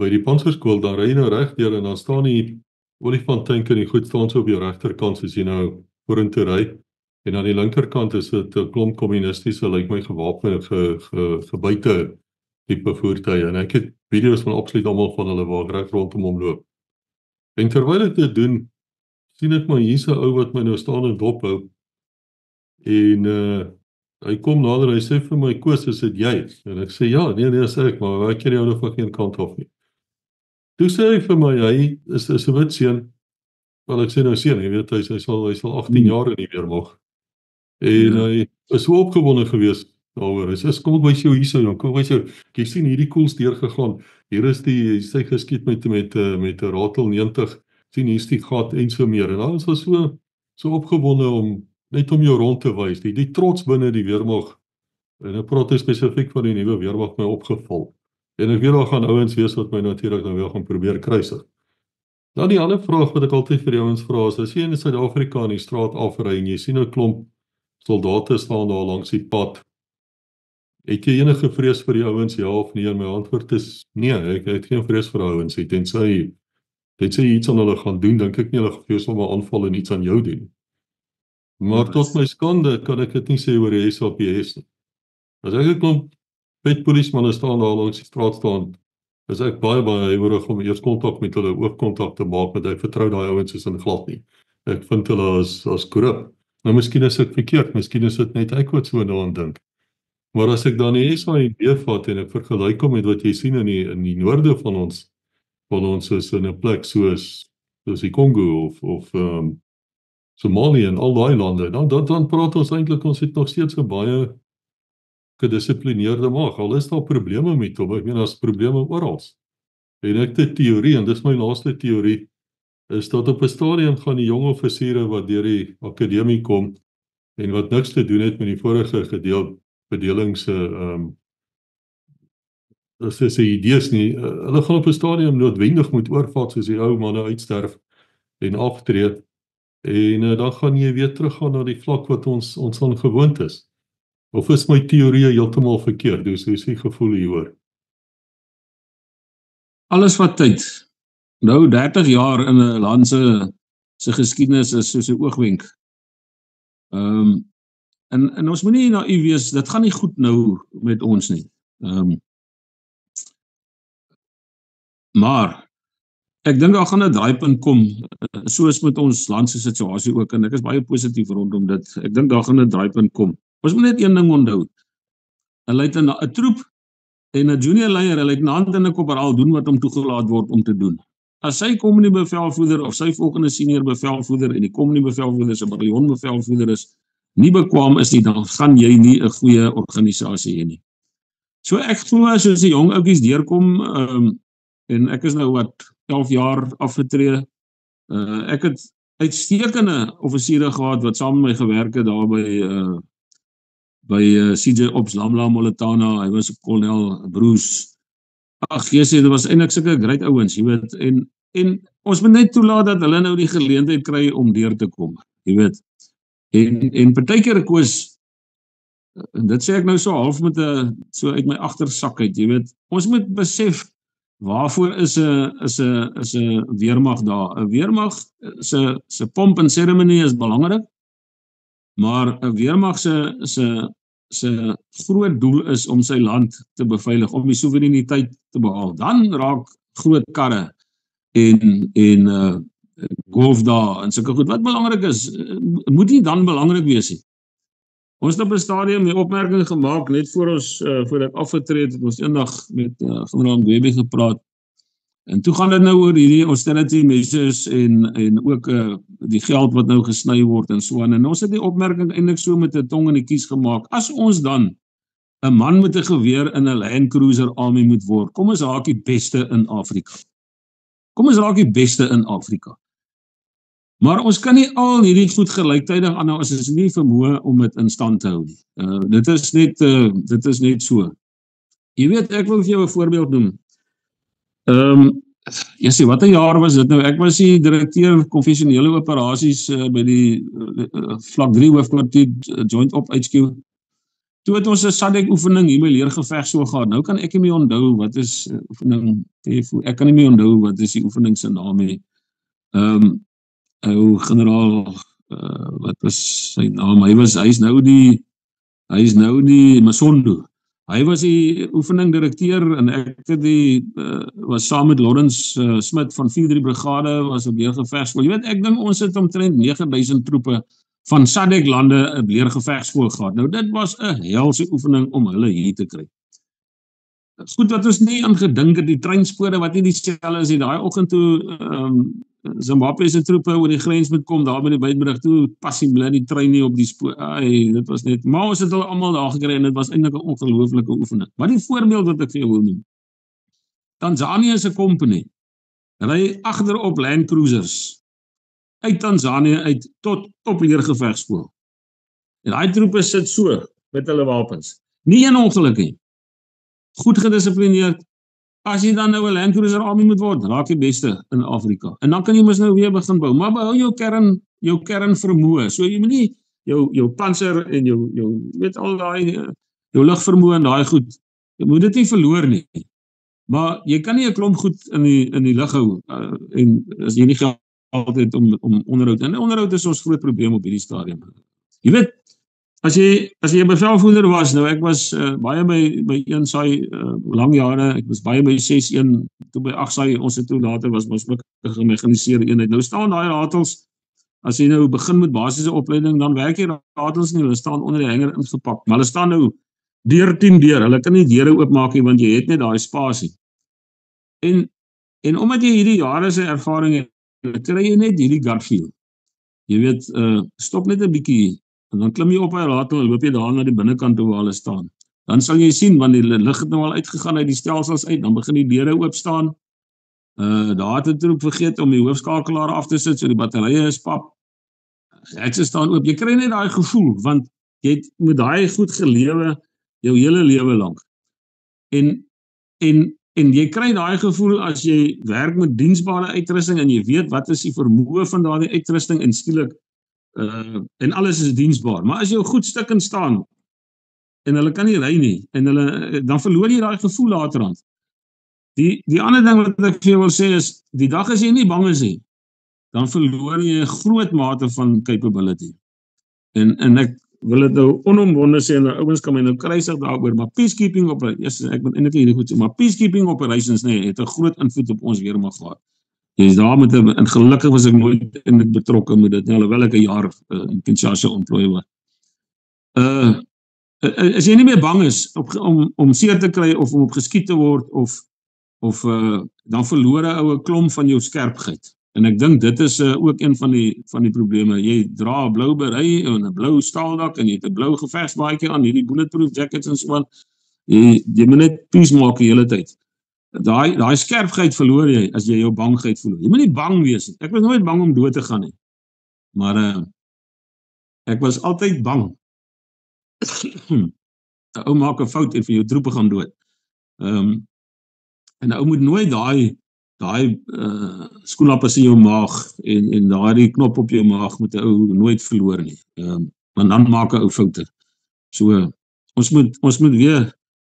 die panserskool, dan ry jy nou reg deur, en dan staan die olifanttank en die goed staan so op jou regterkant, as jy nou vorentoe ry, en aan die linkerkant is dit 'n klomp kommunistiese, lyk my gewapende, gebuite tipe voertuie, en ek het video's van absoluut almal van hulle waar ek reg rondom hom loop. En terwyl ek dit doen, sien ek maar hier's 'n ou wat my nou staan en dop hou, en hy kom nader, hy sê vir my, Koos, is dit jy? En ek sê, ja, nee, sê ek, maar ek ken jou nou van geen kant af nie. Toe sê hy vir my, hy is 'n wit seun, wel ek sê nou seun, jy weet, hy sal 18 jaar in die weermag, en hy is so opgewonde gewees daaroor. Hy sê, kom ek wys jou hierso, dan kom wys jou, jy sien hierdie koels deurgegaan, hier is hy geskiet met 'n ratel 90, sien hier's die gat en so meer, en dan is hy so opgewonde om net om jou rond te wys, die trots binne die weermag, en ek praat spesifiek van die nuwe weermag, my opgeval. En ek weet daar gaan ouens wees wat my natuurlik nou weer gaan probeer kruisig. Dan die ander vraag wat ek altyd vir die ouens vra is, as jy in Suid-Afrika in die straat afry en jy sien 'n klomp soldate staan daar langs die pad, het jy enige vrees vir die ouens, ja of nee? En my antwoord is nee, ek het geen vrees vir ouens, tensy iets aan hulle gaan doen, dink ek nie hulle gaan vir jou sommer aanval en iets aan jou doen. Maar tot my skande kan ek dit nie sê oor die SAPS nie. As ek 'n klomp petpolismanne staan daar langs die straat staan, is ek baie huiwerig om eers kontak met hulle, oogkontak te maak, want ek vertrou daai ouens is in glad nie. Ek vind hulle as korrup. Nou miskien is ek verkeerd, miskien is dit net ek wat so daaraan dink. Maar as ek dan die SAID vat en ek vergelyk hom met wat jy sien in die noorde van ons is in 'n plek soos die Kongo of Somalië en al daai lande, dan praat ons eintlik, ons het nog steeds 'n baie gedissiplineerde mag. Al is daar probleme met hom, ek meen daar's probleme oral. En ek het 'n teorie, en dis my laaste teorie, is dat op 'n stadium gaan die jong offisiere wat deur die akademie kom en wat niks te doen het met die vorige bedelings as dis idees nie, hulle gaan op 'n stadium noodwendig moet oorvat soos die ou manne uitsterf en aftree, en dan gaan jy weer teruggaan na die vlak wat ons aan gewoond is. Of is my teorie heeltemal verkeerd? Dus hoe is die gevoel hieroor? Alles wat tyd. Nou 30 jaar in 'n land se geskiedenis is soos 'n oogwenk. En ons moet nie naïef wees, dit gaan nie goed nou met ons nie. Maar ek dink daar gaan 'n draaipunt kom, soos met ons land se situasie ook, en ek is baie positief rondom dit. Ek dink daar gaan 'n draaipunt kom. Ons moet net een ding onthou. 'n troep en 'n junior leier, 'n luitenant en 'n korporaal doen wat hom toegelaat word om te doen. As sy kompanie bevelvoerder of sy volgende senior bevelvoerder en die kompanie bevelvoerder se bataljon bevelvoerder is nie bekwaam is nie, dan gaan jy nie 'n goeie organisasie hê nie. So ek glo soos die jong ouetjies deurkom, en ek is nou wat 11 jaar afgetree. Ek het uitstekende offisiere gehad wat saam met my gewerk het daar by CJ Ops Lamla Moletana. Hy was 'n kolonel Bruce. Ag Jesus, dit was eintlik sulke great ouens, jy weet, en ons moet net toelaat dat hulle nou die geleentheid kry om deur te kom, jy weet. En partykeer Koos, dit sê ek nou so half met so uit my agtersak uit, jy weet. Ons moet besef waarvoor is 'n weermag daar. 'n Weermag se pomp en seremonie is belangrik, maar 'n weermag se groot doel is om sy land te beveilig, om die soewereiniteit te behaal. Dan raak groot karre en golf daar en sulke goed. Wat belangrik is, moet nie dan belangrik wees nie. Ons het op 'n stadium die opmerking gemaak, net voor ek afgetree het, ons eendag met generaal Ngwebe gepraat. En toe gaan dit nou oor hierdie austerity measures en ook die geld wat nou gesny word en so aan. En ons het die opmerking eintlik so met 'n tong in die kies gemaak. As ons dan 'n man met 'n geweer in 'n Land Cruiser Army moet word, kom ons raak die beste in Afrika. Kom ons raak die beste in Afrika. Maar ons kan nie al hierdie goed gelyktydig aanhou as ons nie vermoë om dit in stand te hou nie. Dit is net so. Jy weet, ek wil vir jou 'n voorbeeld noem. Jessie, wat 'n jaar was dit nou? Ek was die direkteur konvensionele operasies by die vlak 3 hoofkwartier Joint Op HQ. Toe het ons 'n SADC oefening hier by Leergeveg so gehad. Nou kan ek nie meer onthou wat is oefening. Ek kan nie meer onthou wat is die oefening se naam nie. Ou generaal, wat was sy naam? Hy is nou die Masondo. Hy was die oefening direkteur en ek was saam met Lawrence Smit van 4-3 brigade was op Leergevegskool. Jy weet, ek dink ons het omtrent 9000 troepe van SADC lande 'n Leergevegskool gehad. Nou dit was 'n helse oefening om hulle hier te kry. Goed wat ons nie aan gedink het, die treinspore wat nie dieselfde is nie. Daai oggend toe Zimbabwe se troepe oor die grens moet kom, daar by die Beitbrug toe, pas die trein nie op die spoor. Dit was net, maar ons het hulle almal daar gekry en dit was eintlik 'n ongelooflike oefening. Maar die voorbeeld wat ek vir jou wil noem. Tanzanië se kompanie ry agterop Land Cruisers uit Tanzanië uit tot op Leergevegskool. En daai troepe sit so met hulle wapens. Nie een ongeluk nie. Goed gedissiplineerd. As jy dan nou 'n Land Cruiser Army moet word, raak jy beste in Afrika. En dan kan jy mos nou weer begin bou, maar behou jou kern vermoë. So jy moet nie jou panser en jou weet al daai jou lugvermoë en daai goed. Jy moet dit nie verloor nie. Maar jy kan nie 'n klomp goed in die lug hou en as jy nie geld het om onderhoud. En onderhoud is ons groot probleem op hierdie stadium. Jy weet, as jy 'n bevelvoerder was, nou ek was baie by 1 saai lang jare, ek was baie by 6-1, toe by 8 saai, ons het toe later was ook 'n gemekaniseerde eenheid. Nou staan daai ratels, as jy nou begin met basiese opleiding, dan werk jy ratels nie, hulle staan onder die hanger ingepak, maar hulle staan nou deur 10 deur, hulle kan nie deure oopmaak nie, want jy het net daai spasie. En omdat jy hierdie jare se ervaring het, kry jy net hierdie gut feel. Jy weet, stop net 'n bietjie, en dan klim jy op hy raad en loop jy daar na die binnekant toe waar hulle staan. Dan sal jy sien, want die lig het nou al uitgegaan uit die stelsels uit, dan begin die deure oop staan. Daar het 'n troep vergeet om die hoofskakelaar af te sit, so die batterye is pap. Hekse staan oop. Jy kry net daai gevoel, want jy het met daai goed gelewe jou hele lewe lank. En jy kry daai gevoel as jy werk met diensbare uitrusting en jy weet wat is die vermoë van daardie uitrusting en skielik en alles is diensbaar. Maar as jy goed stukkend staan en hulle kan nie ry nie en dan verloor jy daai gevoel laterand. Die ander ding wat ek vir jou wil sê is, die dag as jy nie bang is nie, dan verloor jy 'n groot mate van capability. En ek wil dit nou onomwonde sê, en ouens kan my nou kruisig daaroor, maar peacekeeping ek moet eintlik hierdie goed sê, maar peacekeeping operations het 'n groot invloed op ons weermag gehad. Jy is daar en gelukkig was ek nooit in dit betrokke met dit, alhoewel ek 'n jaar in Kinshasa ontplooi was. As jy nie meer bang is om seer te kry of om geskiet te word of dan verloor 'n oue klomp van jou skerpheid. En ek dink dit is ook een van die probleme. Jy dra 'n blou berei en 'n blou staaldak en jy het 'n blou gevegsbaadjie aan, hierdie bulletproof jackets en so aan. Jy moet net peace maak die hele tyd. Daai skerpheid verloor jy as jy jou bangheid verloor. Jy moet nie bang wees nie. Ek was nooit bang om dood te gaan nie. Maar ek was altyd bang. 'n Ou maak 'n fout en vir jou troepe gaan dood. En 'n ou moet nooit daai skoenlappers in jou maag en daardie knop op jou maag moet 'n ou nooit verloor nie. Want dan maak 'n ou foute. So ons moet weer,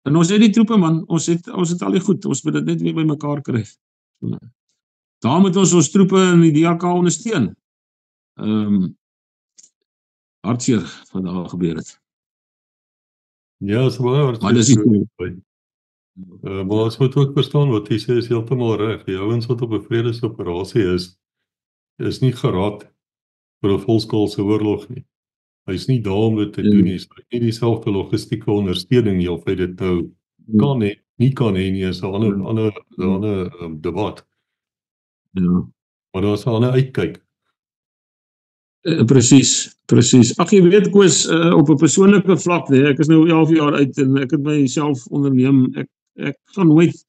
en ons het die troepe man, ons het al die goed, ons moet dit net weer bymekaar kry. So, daar moet ons troepe in die DRK ondersteun. Hartseer wat daar gebeur het. Ja, so baie Maar dis maar ons moet ook verstaan wat jy sê is heeltemal reg. Die ouens wat op 'n vredesoperasie is nie gerad vir 'n volskaalse oorlog nie. Hy's nie daar om dit te doen nie. Hy het nie dieselfde logistieke ondersteuning nie, of hy dit nou kan hê, nie kan hê nie, is 'n ander debat. Ja. Maar daar's 'n ander uitkyk. Presies. Ag, jy weet Koos, op 'n persoonlike vlak, nee, ek is nou 11 jaar uit en ek het myself onderneem. Ek gaan nooit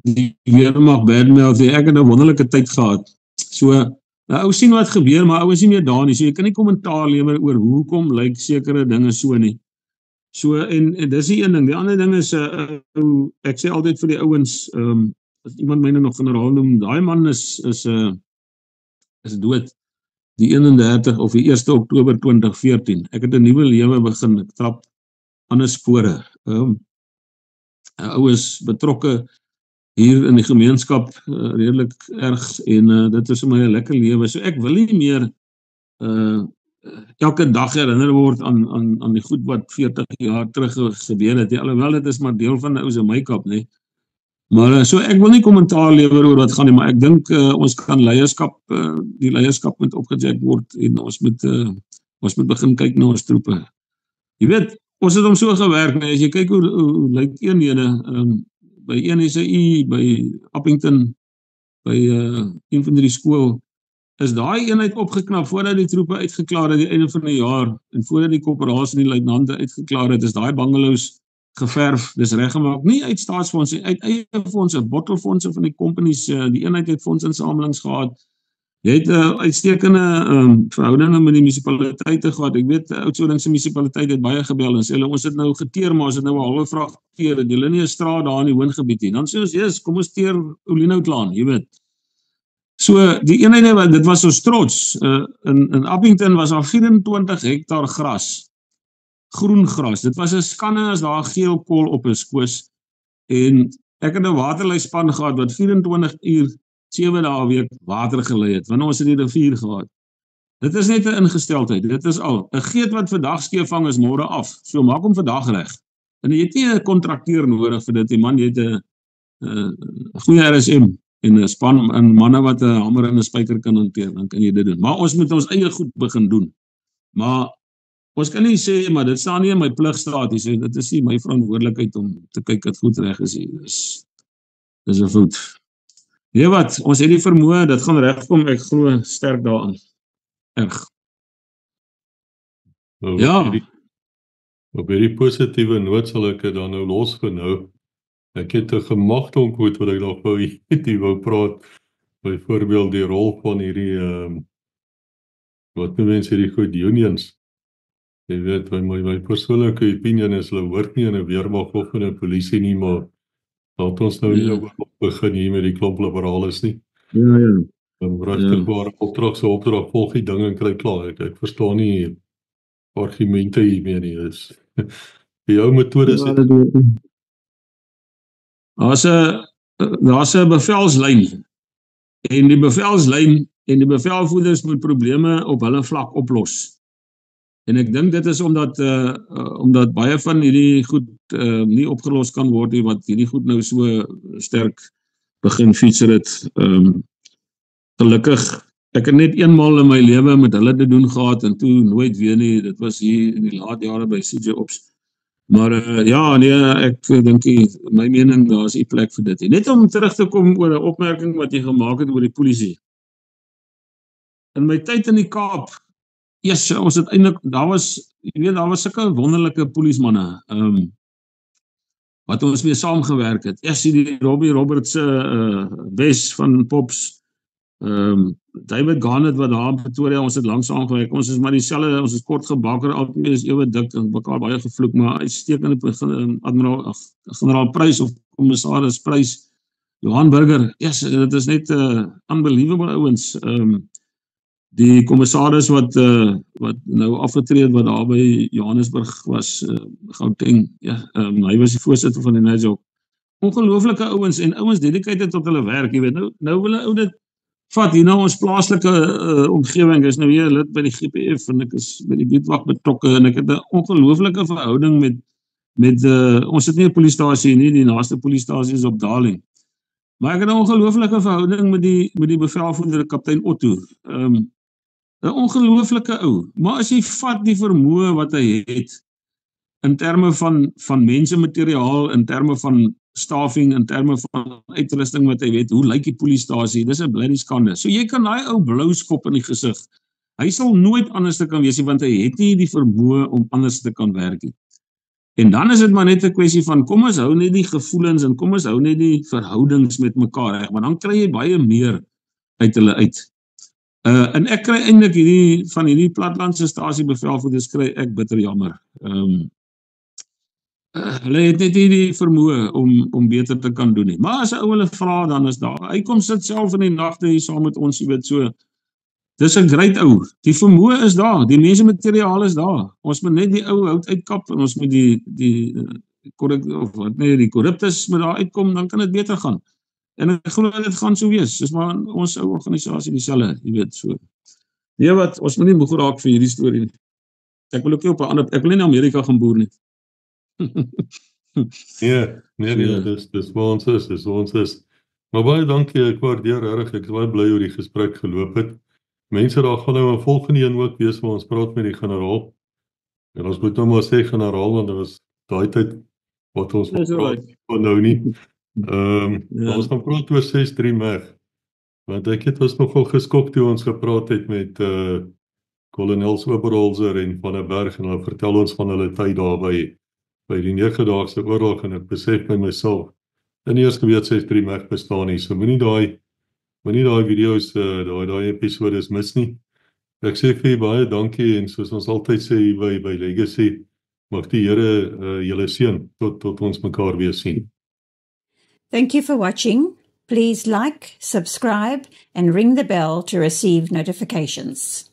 die weermag badmouth nie. Ek het 'n wonderlike tyd gehad. So, ou sien wat gebeur, maar ou is nie meer daar nie. So jy kan nie kommentaar lewer oor hoekom lyk sekere dinge so nie. So en dis die een ding. Die ander ding is ek sê altyd vir die ouens, as iemand my nog generaal noem, daai man is dood. Die 31 of die 1 Oktober 2014. Ek het 'n nuwe lewe begin, ek trap ander spore. 'n Ou is betrokke hier in die gemeenskap redelik erg en dit is vir my 'n lekker lewe. So ek wil nie meer elke dag herinner word aan die goed wat 40 jaar terug gebeur het. Alhoewel dit is maar deel van 'n ou se make-up, nee. Maar so ek wil nie kommentaar lewer oor wat gaan nie, maar ek dink ons kan die leierskap moet opgejack word en ons moet begin kyk na ons troepe. Jy weet, ons het hom so gewerk, nee, as jy kyk hoe lyk eenhede, by 1 SAU, by Appington, by infanterie skool, is daai eenheid opgeknap voordat die troepe uitgeklaar het die einde van die jaar en voordat die korporasie en die luitenante uitgeklaar het, is daai bungalows geverf, dis reggemaak, nie uit staatsfondse, uit eie fondse, bottelfondse van die companies, die eenheid het fondsinsamelings gehad. Jy het uitstekende verhoudinge met die munisipaliteite gehad. Ek weet, Oudtshoorn munisipaliteit het baie gebel en sê hulle, ons het nou geteer, maar ons het nou 'n halwe vraag geteer, en julle nie 'n straat daar in die woongebied nie. Dan sê ons, yes, kom ons teer Olienhoutlaan, jy weet. So, die eenheid, dit was ons trots. In Appington was daar 24 hektaar gras. Groen gras. Dit was 'n skande as daar geel kool op is, Koos. En ek het 'n waterleispan gehad wat 24 uur, 7 dae 'n week water gelei het, want ons het die rivier gehad. Dit is net 'n ingesteldheid, dit is al. 'n Geet wat vandag skeef vang is môre af. So maak hom vandag reg. En jy het nie 'n kontrakteur nodig vir dit, die man, jy het 'n goeie RSM en 'n span en manne wat 'n hamer en 'n spyker kan hanteer, dan kan jy dit doen. Maar ons moet ons eie goed begin doen. Maar ons kan nie sê, maar dit staan nie in my pligstaat nie, sê dit is nie my verantwoordelikheid om te kyk dat goed reg is nie. Dis 'n fout. Weet wat, ons het die vermoë, dit gaan regkom, ek glo sterk daaraan. Erg. Nou, Ja. Op hierdie positiewe noot sal ek dit dan nou los vir nou. Ek het 'n gemagte ontmoet wat ek nog wou praat. Byvoorbeeld die rol van hierdie wat mense hierdie goed unions. Jy weet, my persoonlike opinie is hulle hoort nie in 'n weermag of in 'n polisie nie, maar laat ons nou nie oor begin hier met die klomp liberales nie. Ja. Regtig opdrag volg die ding en kry klaar. Ek verstaan nie argumente hiermee nie. Is die ou metode is daar's 'n bevelslyn. En die bevelslyn en die bevelvoerders moet probleme op hulle vlak oplos. En ek dink dit is omdat baie van hierdie goed nie opgelos kan word nie, wat hierdie goed nou so sterk begin feature het. Gelukkig, ek het net eenmaal in my lewe met hulle te doen gehad en toe nooit weer nie. Dit was hier in die laat jare by CJ Ops. Maar ek dink my mening, daar is nie plek vir dit. Net om terug te kom oor 'n opmerking wat jy gemaak het oor die polisie. In my tyd in die Kaap, ons het eintlik, daar was sulke wonderlike polismanne, wat ons mee saamgewerk het. Die Robbie Roberts, Wes van Pops, David Garnett wat daar in Pretoria, ons het lank saamgewerk. Ons is maar dieselfde, ons is kort gebakker, altyd is ewe dik en mekaar baie gevloek, maar uitstekende generaal Prys of commissaris Prys, Johan Burger, dit is net unbelievable ouens. Die commissaris wat nou afgetree het, wat daar by Johannesburg was, Gauteng, hy was die voorsitter van die NAJOC. Ongelooflike ouens en ouens dedicated tot hulle werk, jy weet, nou wil ou dit vat hier nou ons plaaslike omgewing, is nou hier lid by die GPF en ek is by die buurtwag betrokke en ek het 'n ongelooflike verhouding met ons het nie 'n polistasie nie, die naaste polistasie is op Darling. Maar ek het 'n ongelooflike verhouding met die bevelvoerder kaptein Otto. 'n ongelooflike ou, maar as jy vat die vermoë wat hy het in terme van mensemateriaal, in terme van staffing, in terme van uitrusting wat hy weet, hoe lyk die polistasie, dis 'n bloody skande. So jy kan daai ou blou skop in die gesig. Hy sal nooit anders te kan wees nie, want hy het nie die vermoë om anders te kan werk nie. En dan is dit maar net 'n kwessie van, kom ons hou net die gevoelens en kom ons hou net die verhoudings met mekaar reg, want dan kry jy baie meer uit hulle uit. En ek kry eintlik van hierdie platlandse stasiebevelvoerders kry ek bitter jammer. Hulle het net nie die vermoë om beter te kan doen nie. Maar as 'n ou hulle vra, dan is daar. Hy kom sit self in die nagte hier saam met ons, jy weet, so. Dis 'n great ou. Die vermoë is daar, die mensemateriaal is daar. Ons moet net die ou hout uitkap en ons moet die korruptes moet daar uitkom, dan kan dit beter gaan. En ek glo dit gaan so wees. Dis maar ons ou organisasie dieselfde, jy weet, so. Nee, wat ons moet nie moeg raak vir hierdie storie nie. Ek wil ook nie ek wil nie in Amerika gaan boer nie. Nee, dis waar ons is. Maar baie dankie, ek waardeer regtig, ek is baie bly hoe die gesprek geloop het. Mense, daar gaan nou 'n volgende een ook wees waar ons praat met die generaal. En ons moet nou maar sê generaal, want dit was daai tyd wat ons praat van nou nie. Ons gaan praat oor 6-3 Meg. Want ek was nogal geskok toe ons gepraat het met kolonels Oberholzer en Van der Berg en hulle vertel ons van hulle tyd daar by die 9-daagse oorlog en ek besef by myself, in die eerste weet 6-3 Meg bestaan nie, so moenie daai video's, daai episodes mis nie. Ek sê vir jy baie dankie en soos ons altyd sê by Legacy, mag die Here julle seën tot ons mekaar weer sien. Thank you for watching. Please like, subscribe, and ring the bell to receive notifications.